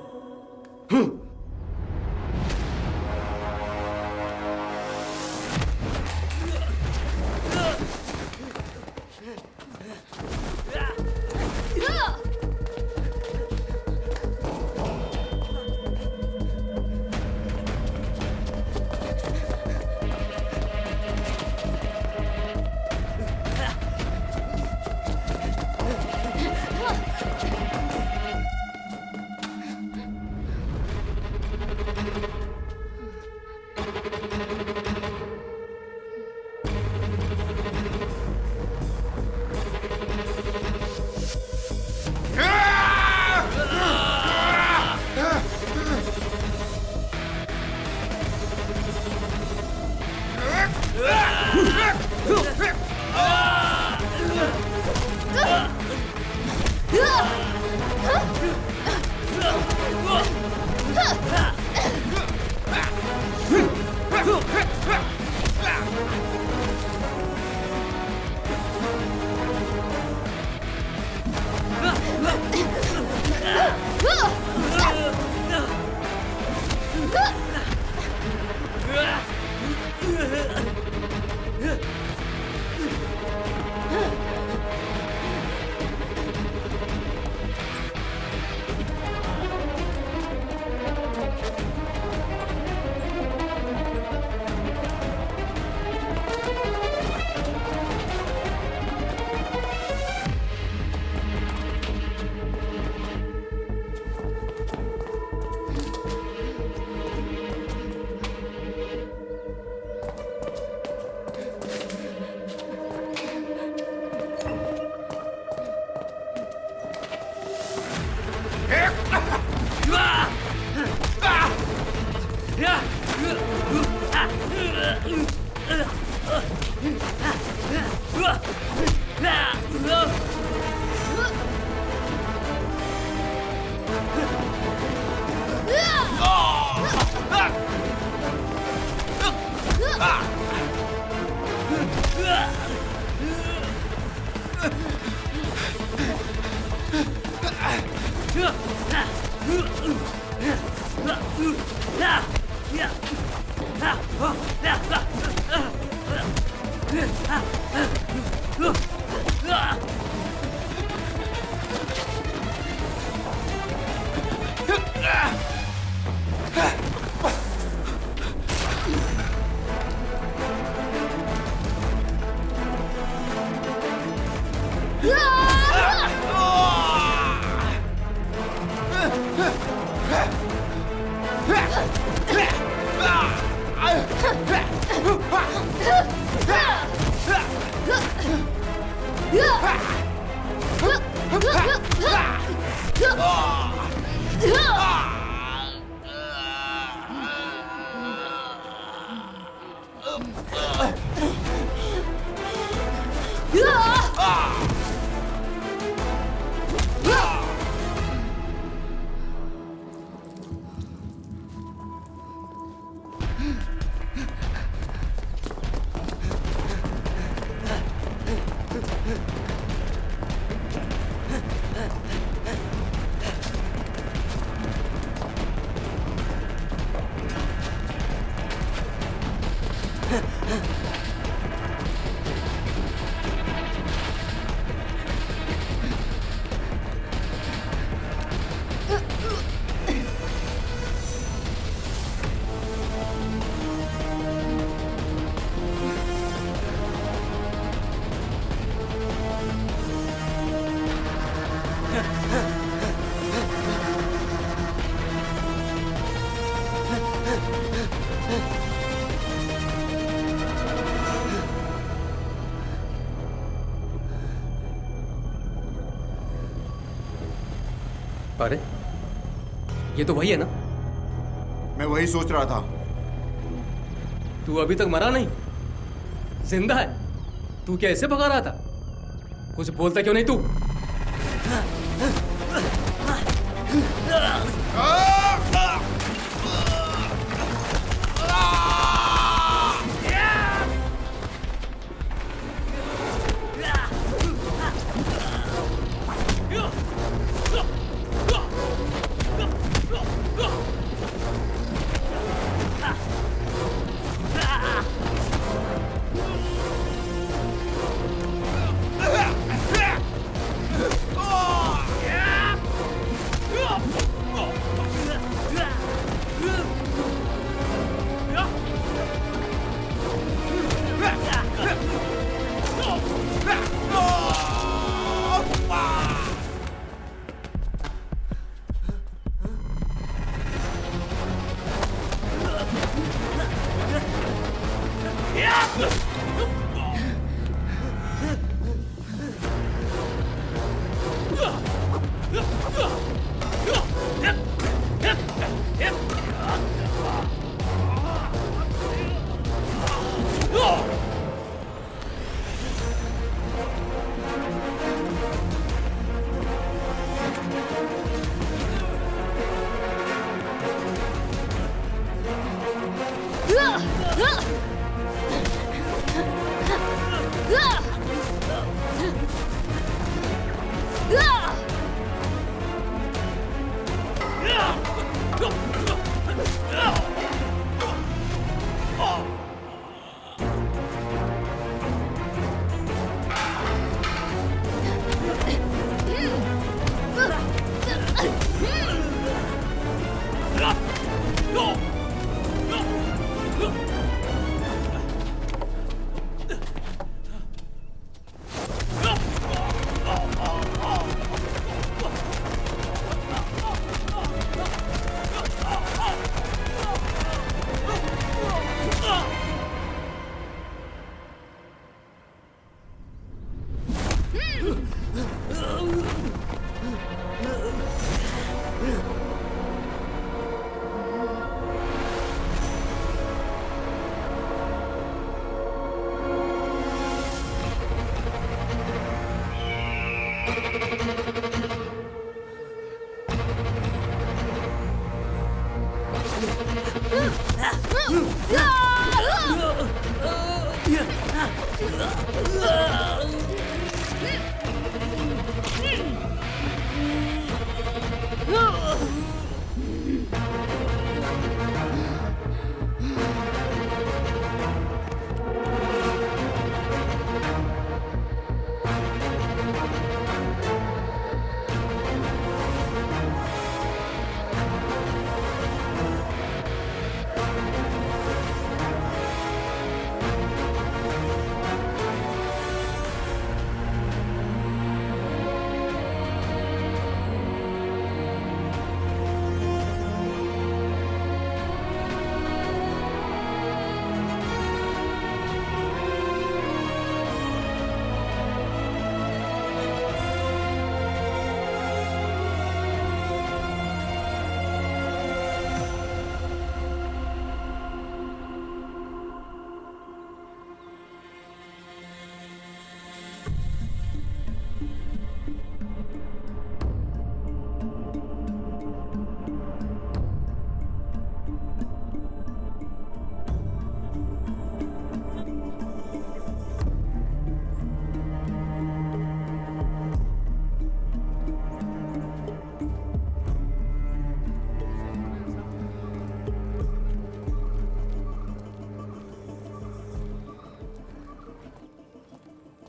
अरे ये तो वही है ना? मैं वही सोच रहा था। तू अभी तक मरा नहीं, जिंदा है। तू क्या ऐसे भगा रहा था? कुछ बोलता क्यों नहीं तू?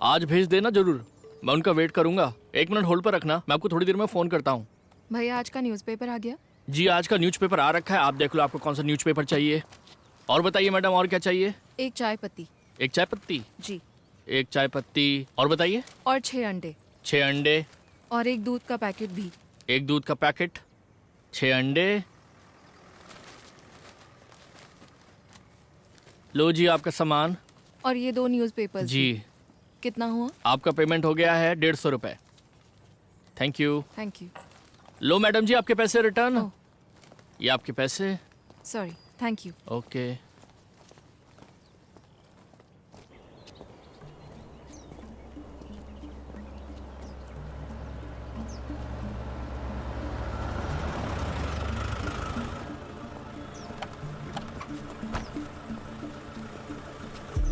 आज भेज देना जरूर, मैं उनका वेट करूंगा। 1 मिनट होल्ड पर रखना, मैं आपको थोड़ी देर में फ़ोन करता हूँ। भैया आज का न्यूज़पेपर आ गया? जी आज का न्यूज़पेपर आ रखा है, आप देख लो आपको कौन सा न्यूज़पेपर चाहिए। और बताइए मैडम, और क्या चाहिए? एक चाय पत्ती। एक चाय पत्ती? जी। एक चाय पत्ती, और बताइए? और 6 अंडे। 6 अंडे। और एक दूध का पैकेट भी। एक दूध का पैकेट, 6 अंडे। लो जी आपका सामान। और ये 2 न्यूज़पेपर्स। जी। कितना हुआ? आपका पेमेंट हो गया है 150 रुपये। Thank you. Thank you. लो मैडम जी आपके पैसे रिटर्न। ये आपके पैसे। Sorry, thank you. ओके।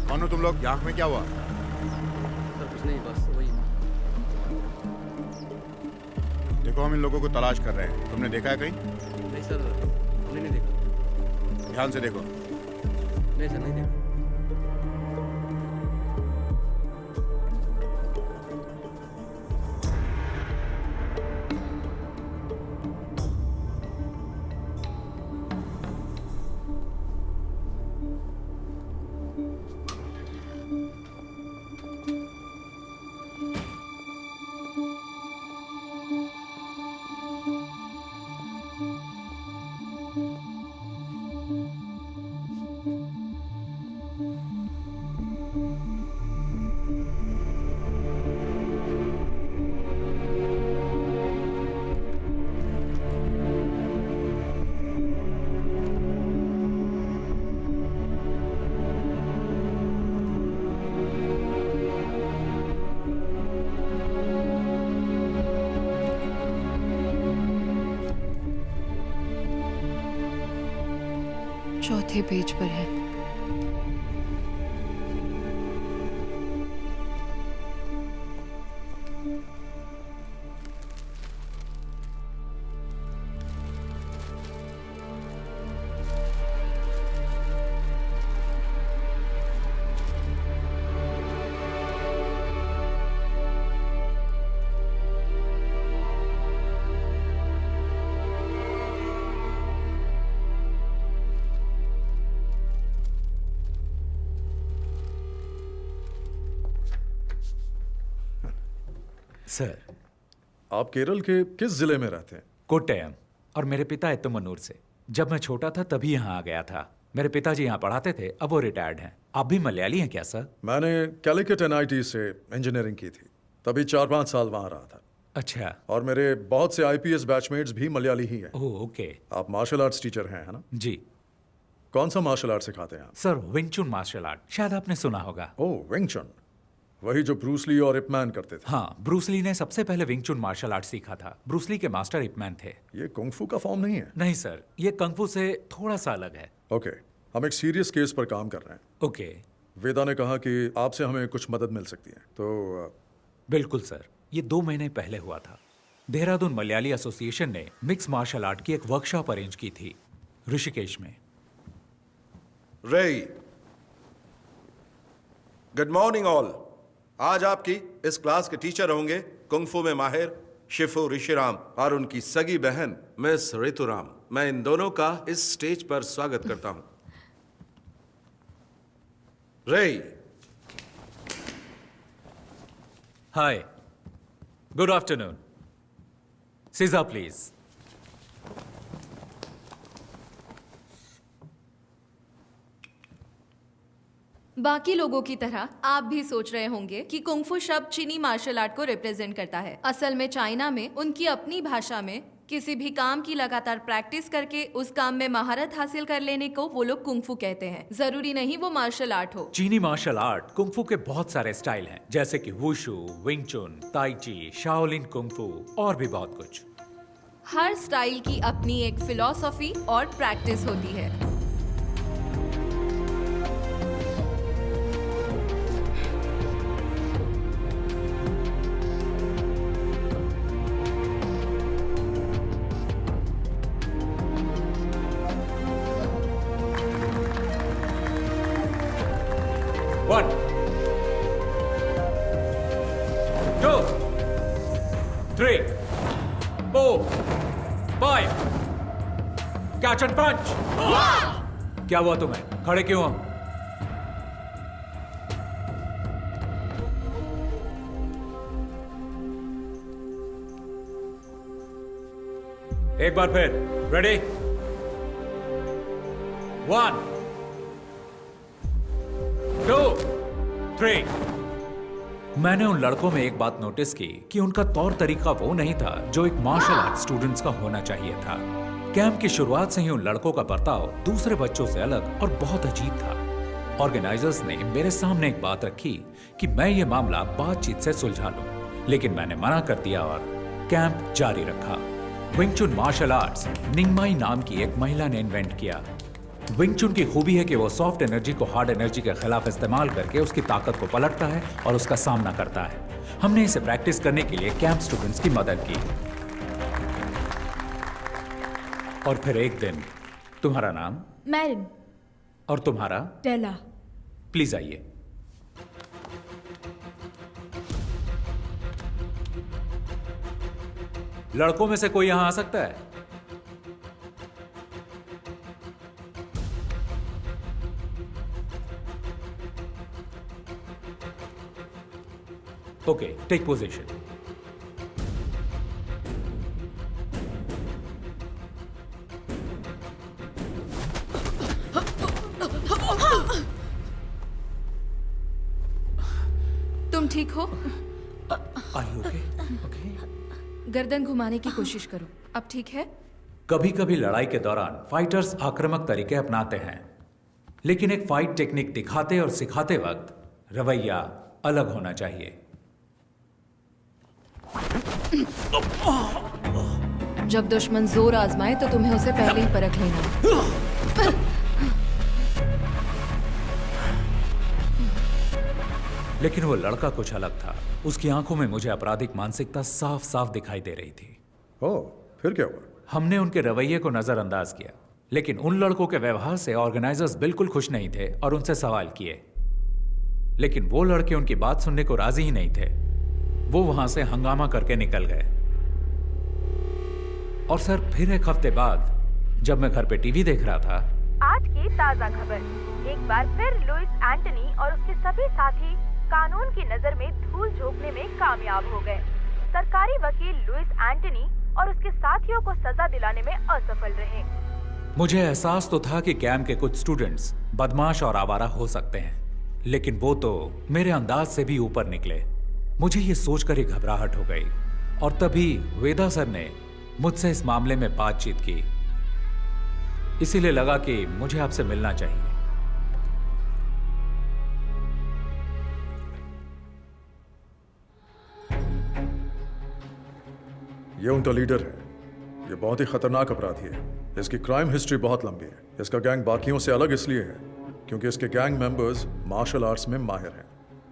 कौन हो तुम लोग? आँख में क्या हुआ? सर कुछ नहीं, बस वही। देखो हम इन लोगों को तलाश कर रहे हैं, तुमने देखा है कहीं? नहीं सर, हमने नहीं देखा। ध्यान से देखो। नहीं सर, नहीं देखा। चौथे पेज पर है। सर, आप केरल के किस जिले में रहते हैं? कोट्टयम। और मेरे पिता इत्तमनूर से। जब मैं छोटा था तभी यहाँ आ गया था। मेरे पिताजी यहाँ पढ़ाते थे, अब वो रिटायर्ड हैं। आप भी मलयाली हैं क्या सर? मैंने कैलिकट NIT से इंजीनियरिंग की थी, तभी 4-5 साल वहाँ रहा था। अच्छा। और मेरे बहुत से IPS बैचमेट्स भी मलयाली ही हैं। Oh okay. आप मार्शल आर्ट्स टीचर हैं, है ना? जी। कौन सा मार्शल आर्ट सिखाते हैं आप? सर विंग चुन मार्शल आर्ट, शायद आपने सुना होगा। ओह विंग चुन, वही जो ब्रूस ली और इप मैन करते थे। हाँ, ब्रूस ली ने सबसे पहले विंग चुन मार्शल आर्ट सीखा था। ब्रूस ली के मास्टर इप मैन थे। ये कुंग-फू का फॉर्म नहीं है? नहीं सर, ये कंग-फू से थोड़ा सा अलग है। ओके, हम एक सीरियस केस पर काम कर रहे हैं। ओके। वेदा ने कहा कि आपसे हमें कुछ मदद मिल सकती है, तो बिल्कुल सर, ये 2 महीने पहले हुआ था। देहरादून मलयाली एसोसिएशन ने मिक्स मार्शल आर्ट की एक वर्कशॉप अरेंज की थी ऋषिकेश में। रेई, गुड मॉर्निंग ऑल। आज आपकी इस क्लास के टीचर होंगे कुंग-फू में माहिर शिफू ऋषिराम और उनकी सगी बहन मिस ऋतुराम। मैं इन दोनों का इस स्टेज पर स्वागत करता हूं। रेई। हाय, गुड आफ्टरनून। सीजा प्लीज। बाकी लोगों की तरह आप भी सोच रहे होंगे कि कुंग-फू शब्द चीनी मार्शल आर्ट को रिप्रेजेंट करता है। असल में चाइना में उनकी अपनी भाषा में किसी भी काम की लगातार प्रैक्टिस करके उस काम में महारत हासिल कर लेने को वो लोग कुंग-फू कहते हैं। जरूरी नहीं वो मार्शल आर्ट हो। चीनी मार्शल आर्ट कुंग-फू के बहुत सारे स्टाइल हैं, जैसे कि वुशु, विंग चुन, ताई ची, शाओलिन कुंग-फू और भी बहुत कुछ। हर स्टाइल की अपनी एक फिलॉसफी और प्रैक्टिस होती है। 4 5 कैच एंड पंच। क्या हुआ तुम्हें? खड़े क्यों हो? एक बार फिर। रेडी? 1 2 3। मैंने उन लड़कों में एक बात नोटिस की कि उनका तौर तरीका वो नहीं था जो एक मार्शल आर्ट स्टूडेंट्स का होना चाहिए था। कैंप की शुरुआत से ही उन लड़कों का बर्ताव दूसरे बच्चों से अलग और बहुत अजीब था। ऑर्गेनाइजर्स ने मेरे सामने एक बात रखी कि मैं ये मामला बातचीत से सुलझा लूं, लेकिन मैंने मना कर दिया और कैंप जारी रखा। विंग चुन मार्शल आर्ट्स निंगमाई नाम की एक महिला ने इन्वेंट किया। विंग चुन की खूबी है कि वो सॉफ्ट एनर्जी को हार्ड एनर्जी के खिलाफ इस्तेमाल करके उसकी ताकत को पलटता है और उसका सामना करता है। हमने इसे प्रैक्टिस करने के लिए कैंप स्टूडेंट्स की मदद की। और फिर एक दिन, तुम्हारा नाम? मैरिन। और तुम्हारा? टेला। प्लीज आइए। लड़कों में से कोई यहां आ सकता है? Okay, take position. तुम ठीक हो? ओके। गर्दन घुमाने की कोशिश करो। अब ठीक है? कभी कभी लड़ाई के दौरान फाइटर्स आक्रामक तरीके अपनाते हैं, लेकिन एक फाइट टेक्निक दिखाते और सिखाते वक्त रवैया अलग होना चाहिए। जब दुश्मन जोर आजमाए तो तुम्हें उसे पहले ही परख लेना। लेकिन वो लड़का कुछ अलग था। उसकी आंखों में मुझे आपराधिक मानसिकता साफ साफ दिखाई दे रही थी। ओह, फिर क्या हुआ? हमने उनके रवैये को नजरअंदाज किया, लेकिन उन लड़कों के व्यवहार से ऑर्गेनाइजर्स बिल्कुल खुश नहीं थे और उनसे सवाल किए, लेकिन वो लड़के उनकी बात सुनने को राजी ही नहीं थे। वो वहां से हंगामा करके निकल गए। और सर, फिर एक हफ्ते बाद जब मैं घर पे टीवी देख रहा था, आज की ताजा खबर। एक बार फिर लुइस एंटनी और उसके सभी साथी कानून की नजर में धूल झोंकने में कामयाब हो गए। सरकारी वकील लुइस एंटनी और उसके साथियों को सजा दिलाने में असफल रहे। मुझे एहसास तो था कि कैंप के कुछ स्टूडेंट्स बदमाश और आवारा हो सकते हैं, लेकिन वो तो मेरे अंदाज से भी ऊपर निकले। मुझे ये सोचकर ही घबराहट हो गई और तभी वेदा सर ने मुझसे इस मामले में बातचीत की। इसीलिए लगा कि मुझे आपसे मिलना चाहिए। ये उनका लीडर है। ये बहुत ही खतरनाक अपराधी है। इसकी क्राइम हिस्ट्री बहुत लंबी है। इसका गैंग बाकियों से अलग इसलिए है क्योंकि इसके गैंग मेंबर्स मार्शल आर्ट्स में माहिर हैं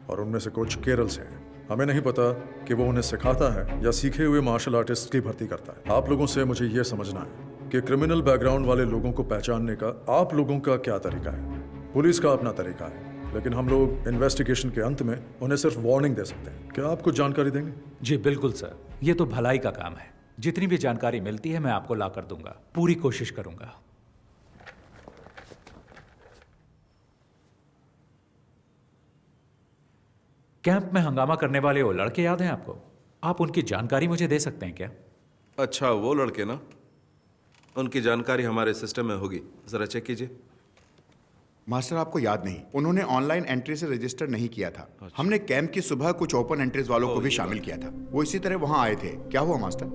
और उनमें से कुछ केरल से हैं। हमें नहीं पता कि वो उन्हें सिखाता है या सीखे हुए मार्शल आर्टिस्ट की भर्ती करता है। आप लोगों से मुझे ये समझना है कि क्रिमिनल बैकग्राउंड वाले लोगों को पहचानने का आप लोगों का क्या तरीका है। पुलिस का अपना तरीका है, लेकिन हम लोग इन्वेस्टिगेशन के अंत में उन्हें सिर्फ वार्निंग दे सकते हैं। क्या आप कुछ जानकारी देंगे? जी बिल्कुल सर, ये तो भलाई का काम है। जितनी भी जानकारी मिलती है मैं आपको ला कर दूंगा। पूरी कोशिश करूंगा। कैंप में हंगामा करने वाले वो लड़के याद हैं आपको? आप उनकी जानकारी मुझे दे सकते हैं क्या? अच्छा, वो लड़के ना, उनकी जानकारी हमारे सिस्टम में होगी, जरा चेक कीजिए। मास्टर, आपको याद नहीं, उन्होंने ऑनलाइन एंट्री से रजिस्टर नहीं किया था। हमने कैंप की सुबह कुछ ओपन एंट्रीज वालों को भी शामिल किया था। वो इसी तरह वहां आए थे। क्या हुआ मास्टर?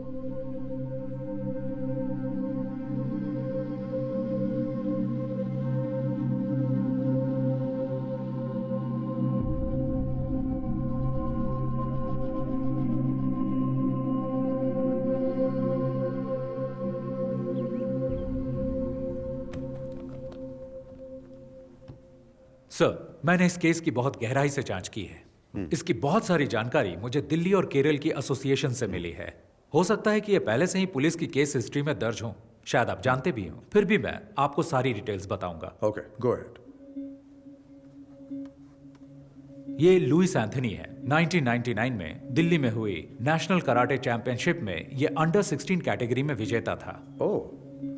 सर, मैंने इस केस की बहुत गहराई से जांच की है। इसकी बहुत सारी जानकारी मुझे दिल्ली और केरल की एसोसिएशन से मिली है। हो सकता है कि ये पहले से ही पुलिस की केस हिस्ट्री में दर्ज हो, शायद आप जानते भी हो। फिर भी मैं आपको सारी डिटेल्स बताऊंगा। Okay, go ahead. ये लुइस एंथनी है। 1999 में दिल्ली में हुई नेशनल कराटे चैंपियनशिप में ये अंडर 16 कैटेगरी में विजेता था। ओह,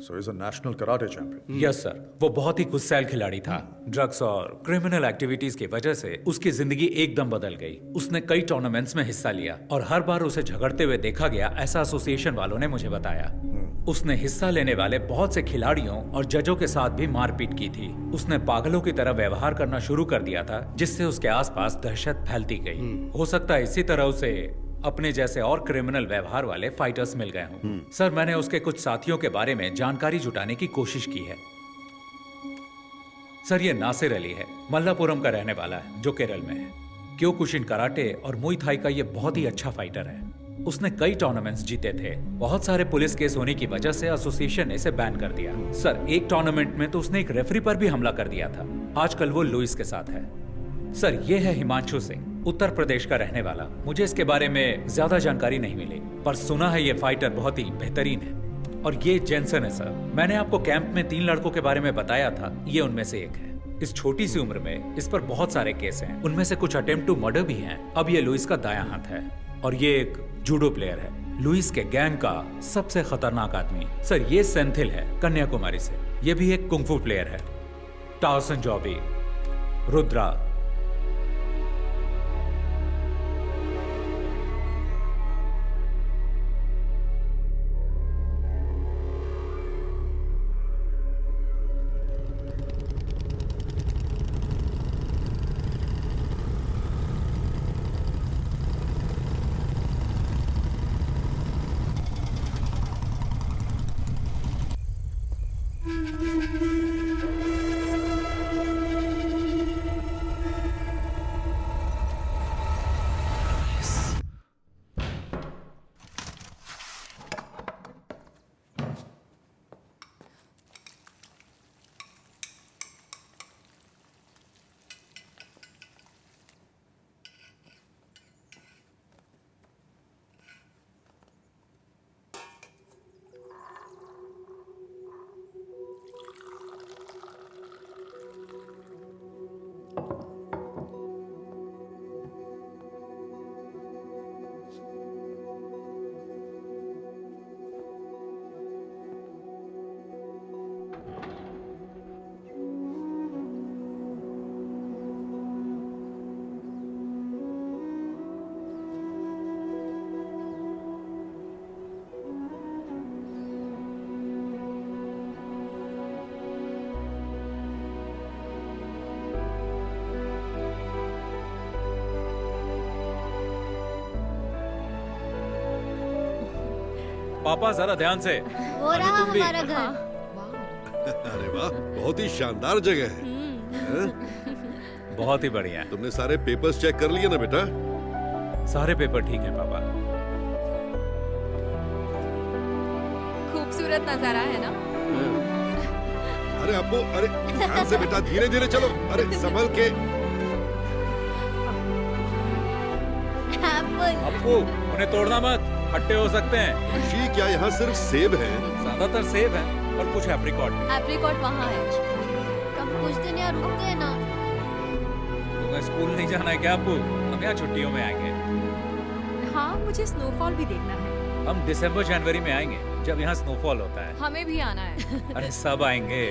so he's a national karate champion. Yes sir, वो बहुत ही गुस्सैल खिलाड़ी था। ड्रग्स और क्रिमिनल एक्टिविटीज की वजह से उसकी जिंदगी एकदम बदल गई। उसने कई टूर्नामेंट्स में हिस्सा लिया और हर बार उसे झगड़ते हुए देखा गया, ऐसा एसोसिएशन वालों ने मुझे बताया। उसने हिस्सा लेने वाले बहुत से खिलाड़ियों और जजों के साथ भी मारपीट की थी। उसने पागलों की तरह व्यवहार करना शुरू कर दिया था, जिससे उसके आसपास दहशत फैलती गई। हो सकता है इसी तरह उसे अपने जैसे और क्रिमिनल व्यवहार वाले फाइटर्स मिल गए हों। सर, मैंने उसके कुछ साथियों के बारे में जानकारी जुटाने की कोशिश की है। सर, ये नासिर अली है, मल्लापुरम का रहने वाला है, जो केरल में है। क्योकुशिन कराटे और मुई थाई का ये बहुत ही अच्छा फाइटर है। उसने कई टूर्नामेंट्स जीते थे। बहुत सारे पुलिस केस होने की वजह से एसोसिएशन ने इसे बैन कर दिया। सर, एक टूर्नामेंट में तो उसने एक रेफरी पर भी हमला कर दिया था। आजकल वो लुइस के साथ है। सर, ये है हिमांशु सिंह, उत्तर प्रदेश का रहने वाला। मुझे इसके बारे में ज्यादा जानकारी नहीं मिली, पर सुना है ये फाइटर बहुत ही बेहतरीन है। और ये जेंसन है सर। मैंने आपको कैंप में 3 लड़कों के बारे में बताया था, ये उनमें से एक है। इस छोटी सी उम्र में इस पर बहुत सारे केस हैं, उनमें से कुछ अटेम्प्ट टू मर्डर भी हैं। अब ये लुइस का दायां हाथ है और ये एक जूडो प्लेयर है, लुइस के गैंग का सबसे खतरनाक आदमी। सर, ये सेंथिल है, कन्याकुमारी से। ये भी एक कुंग फू प्लेयर है। टाउसन जॉबी, रुद्रा। पापा, जरा ध्यान से। वो रहा हमारा घर। अरे वाह, बहुत ही शानदार जगह है। बहुत ही बढ़िया। तुमने सारे पेपर्स चेक कर लिए ना बेटा? सारे पेपर ठीक हैं पापा। खूबसूरत नजारा है ना? अरे अप्पू, अरे ध्यान से बेटा, धीरे धीरे चलो। अरे संभल के। अप्पू, उन्हें तोड़ना मत, खट्टे हो सकते हैं। ऋषि, क्या यहाँ सिर्फ सेब है? ज्यादातर सेब है और कुछ एप्रिकॉट। एप्रिकॉट वहाँ है। कब कुछ दिन यहाँ रुकते हैं ना। तुम्हें स्कूल नहीं जाना है क्या अप्पू? हम यहाँ छुट्टियों में आएंगे। हाँ, मुझे स्नोफॉल भी देखना है। हम दिसंबर जनवरी में आएंगे, जब यहाँ स्नोफॉल होता है। हमें भी आना है। अरे सब आएंगे।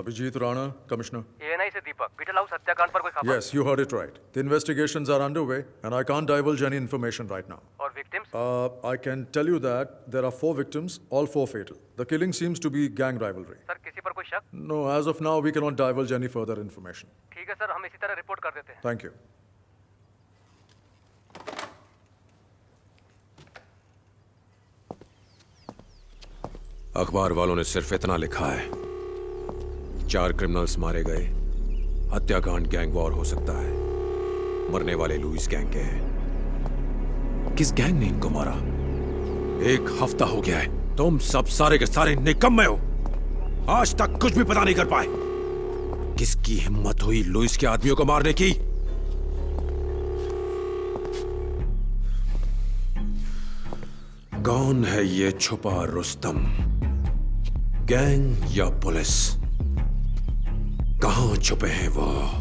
Abhijit Rana, Commissioner. ANI से दीपक, बीटल हाउस हत्याकांड पर कोई खबर? Yes, you heard it right. The investigations are underway, and I can't divulge any information right now. और victims? I can tell you that there are 4 victims, all 4 fatal. The killing seems to be gang rivalry. Sir, किसी पर कोई शक? No, as of now, we cannot divulge any further information. ठीक है sir, हम इसी तरह रिपोर्ट कर देते हैं। Thank you. अखबार वालों ने सिर्फ इतना लिखा है, 4 क्रिमिनल्स मारे गए, हत्याकांड गैंग वॉर हो सकता है, मरने वाले लुइस गैंग के हैं। किस गैंग ने इनको मारा? 1 हफ्ता हो गया है, तुम सब सारे के सारे निकम्मे हो, आज तक कुछ भी पता नहीं कर पाए। किसकी हिम्मत हुई लुइस के आदमियों को मारने की? कौन है ये छुपा रुस्तम? गैंग या पुलिस? कहां छुपे हैं वो?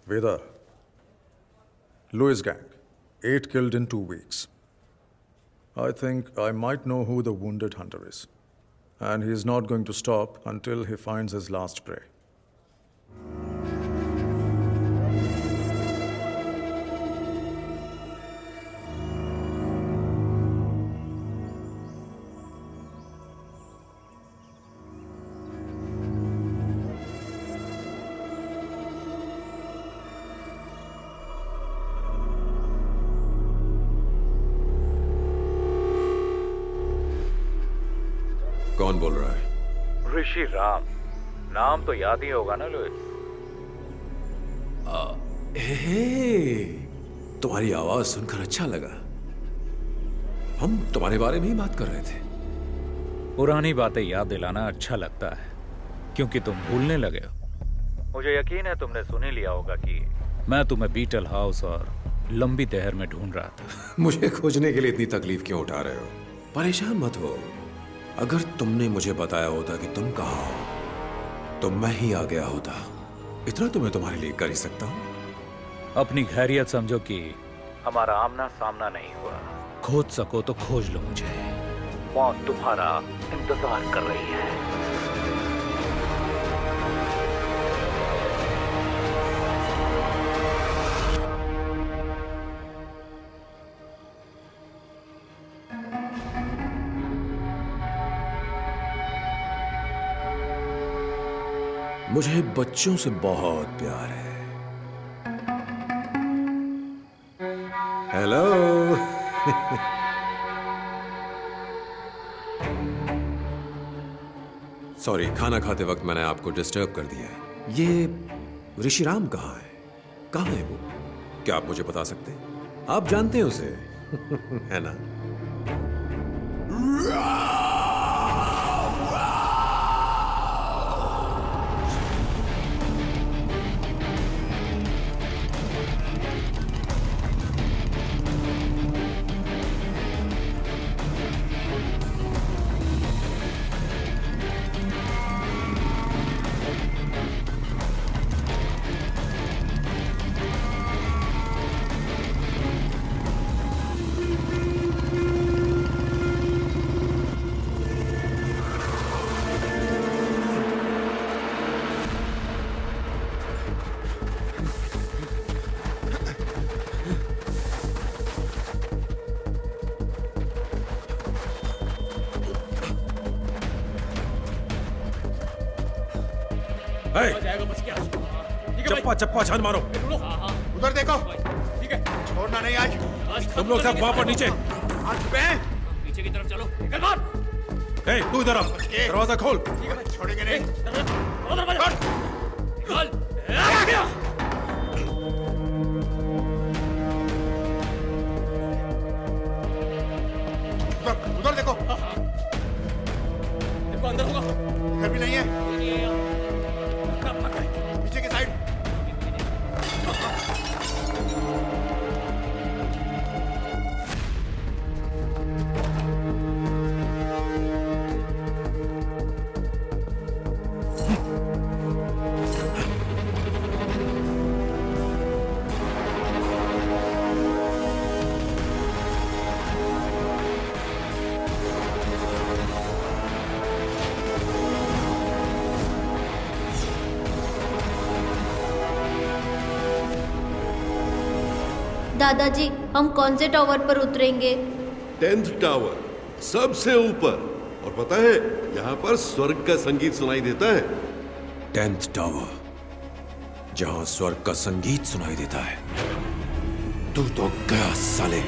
Veda, Lewis gang, 8 killed in 2 weeks. I think I might know who the wounded hunter is. And he is not going to stop until he finds his last prey. कौन बोल रहा है? ऋषि राम। नाम तो याद ही होगा ना लुइस? तुम्हारी आवाज सुनकर अच्छा लगा। हम तुम्हारे बारे में ही बात कर रहे थे। पुरानी बातें याद दिलाना अच्छा लगता है, क्योंकि तुम भूलने लगे हो। मुझे यकीन है तुमने सुन ही लिया होगा कि मैं तुम्हें बीटल हाउस और लंबी तहर में ढूंढ रहा था। मुझे खोजने के लिए इतनी तकलीफ क्यों उठा रहे हो? परेशान मत हो। अगर तुमने मुझे बताया होता कि तुम कहाँ हो, तो मैं ही आ गया होता। इतना तो मैं तुम्हारे लिए कर ही सकता हूँ। अपनी खैरियत समझो कि हमारा आमना सामना नहीं हुआ। खोज सको तो खोज लो मुझे। मौत तुम्हारा इंतजार कर रही है। मुझे बच्चों से बहुत प्यार है। हेलो। सॉरी, खाना खाते वक्त मैंने आपको डिस्टर्ब कर दिया है। ये ऋषिराम कहाँ है? कहाँ है वो? क्या आप मुझे बता सकते हैं? आप जानते हैं उसे है ना? चप्पा चप्पा छान मारो। उधर देखो। ठीक है, छोड़ना नहीं आज। तुम लोग सब वहां पर नीचे। पीछे की तरफ चलो। निकल बाहर। ए, तू इधर आ। दरवाजा खोल। छोड़ेंगे नहीं। उधर देखो। देखो अंदर होगा। इधर भी नहीं है। पीछे की साइड। दादाजी, हम कौन से टावर पर उतरेंगे? 10th टावर, सबसे ऊपर। और पता है, यहाँ पर स्वर्ग का संगीत सुनाई देता है। 10th टावर, जहां स्वर्ग का संगीत सुनाई देता है। तू तो गया साले।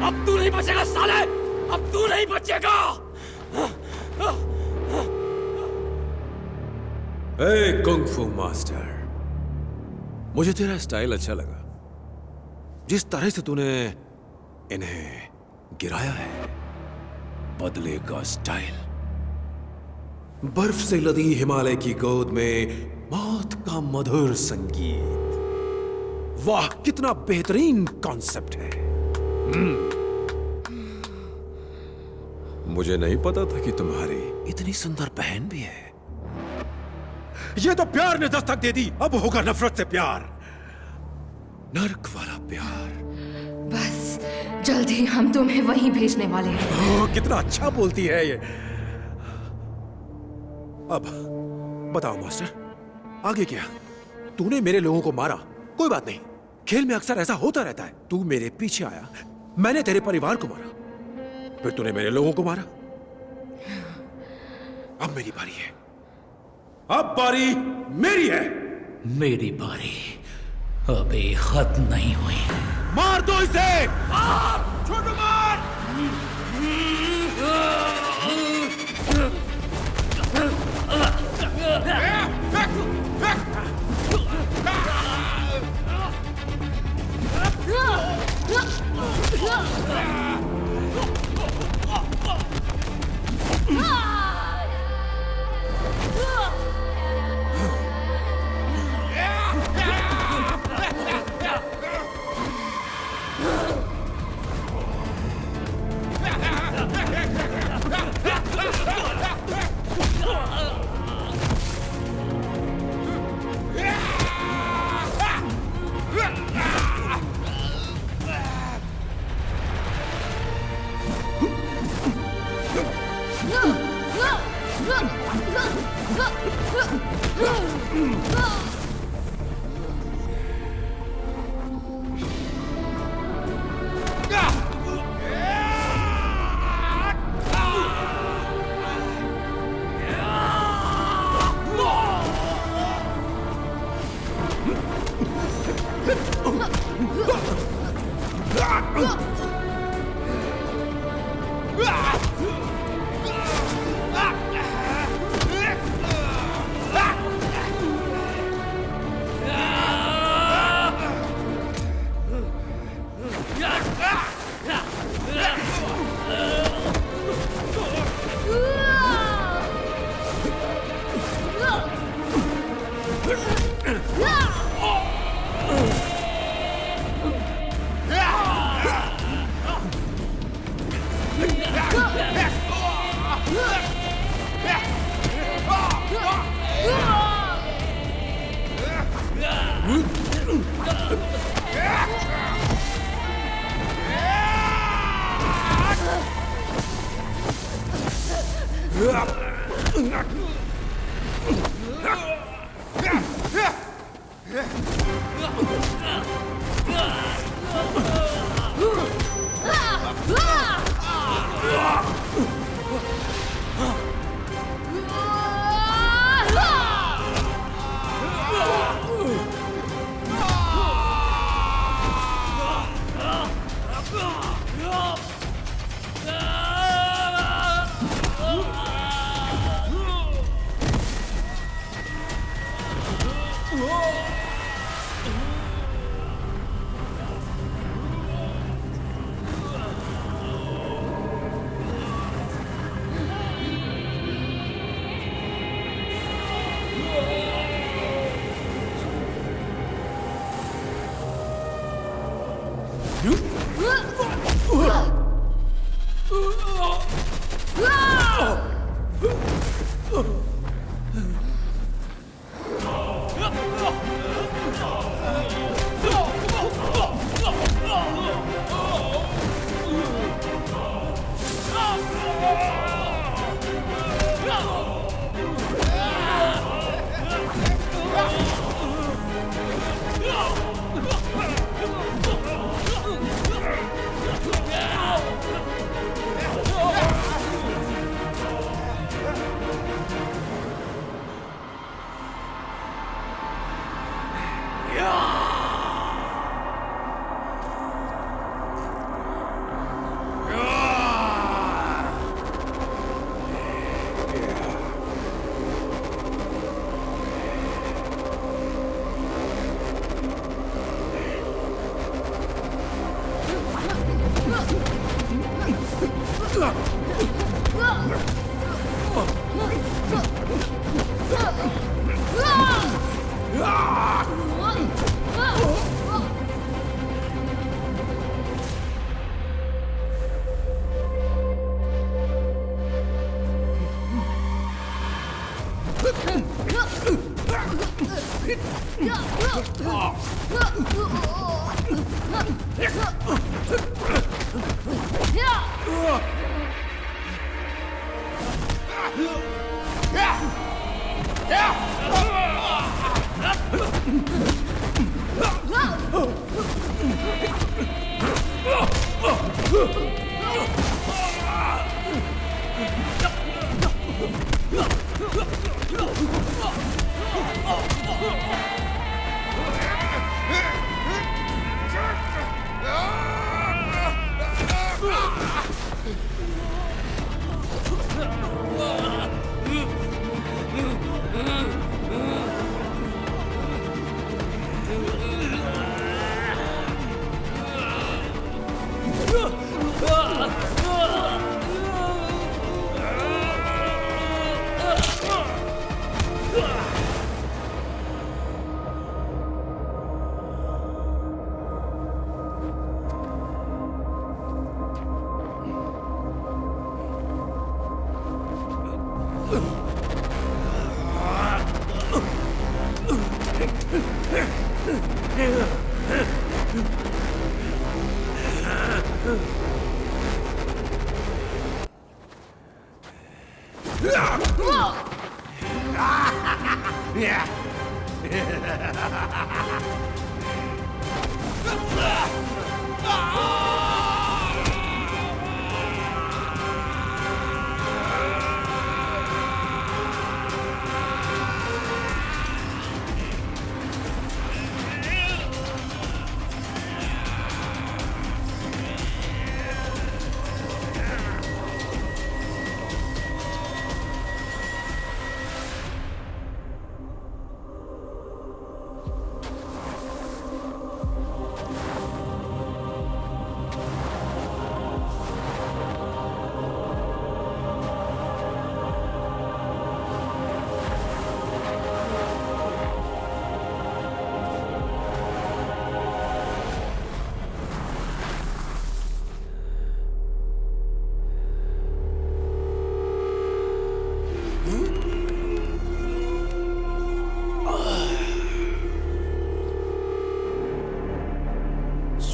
अब तू नहीं बचेगा साले, अब तू नहीं बचेगा। ए कुंग-फू मास्टर, मुझे तेरा स्टाइल अच्छा लगा। जिस तरह से तूने इन्हें गिराया है, बदले का स्टाइल। बर्फ से लदी हिमालय की गोद में मौत का मधुर संगीत। वाह, कितना बेहतरीन कॉन्सेप्ट है। मुझे नहीं पता था कि तुम्हारी इतनी सुंदर बहन भी है। ये तो प्यार ने दस्तक दे दी, अब होगा नफरत से प्यार, नर्क वाला प्यार। बस जल्दी हम तुम्हें वहीं भेजने वाले हैं। कितना अच्छा बोलती है ये। अब बताओ मास्टर, आगे क्या? तूने मेरे लोगों को मारा, कोई बात नहीं, खेल में अक्सर ऐसा होता रहता है। तू मेरे पीछे आया, मैंने तेरे परिवार को मारा, फिर तूने मेरे लोगों को मारा। अब मेरी बारी है। अब बारी मेरी है। मेरी बारी अभी खत्म नहीं हुई। मार दो इसे। छोटू मार।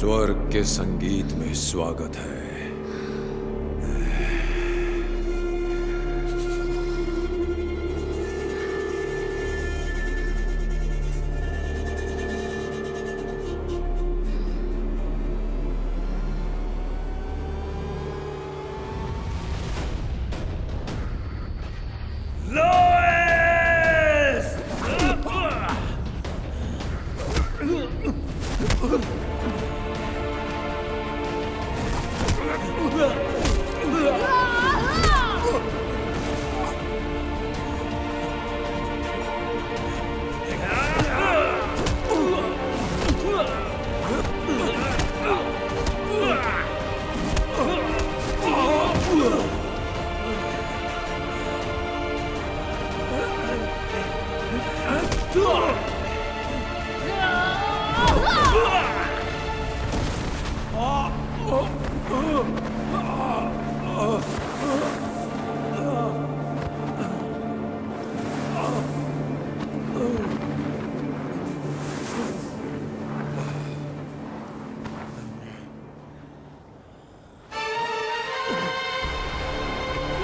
स्वर्ग के संगीत में स्वागत है।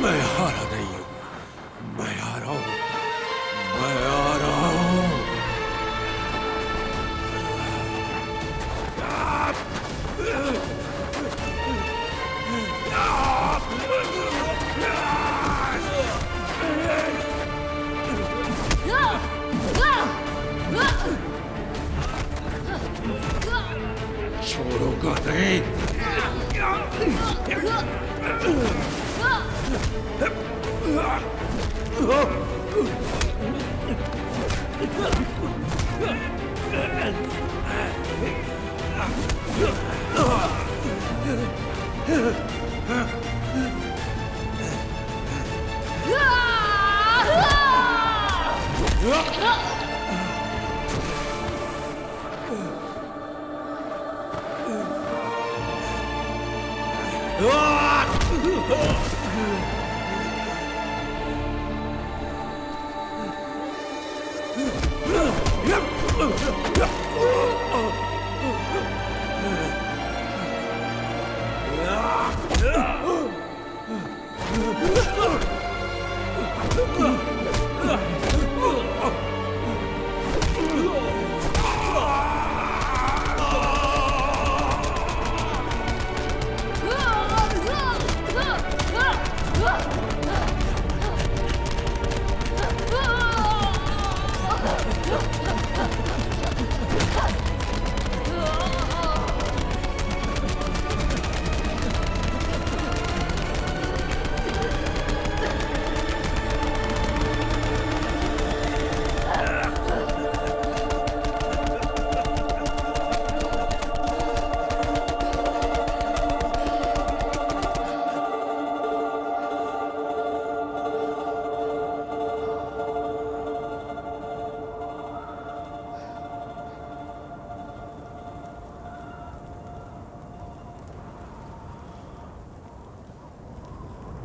मैं हारा नहीं हूं, मैं आ रहा हूं, मैं आ रहा हूं। छोड़ूंगा नहीं। Ah!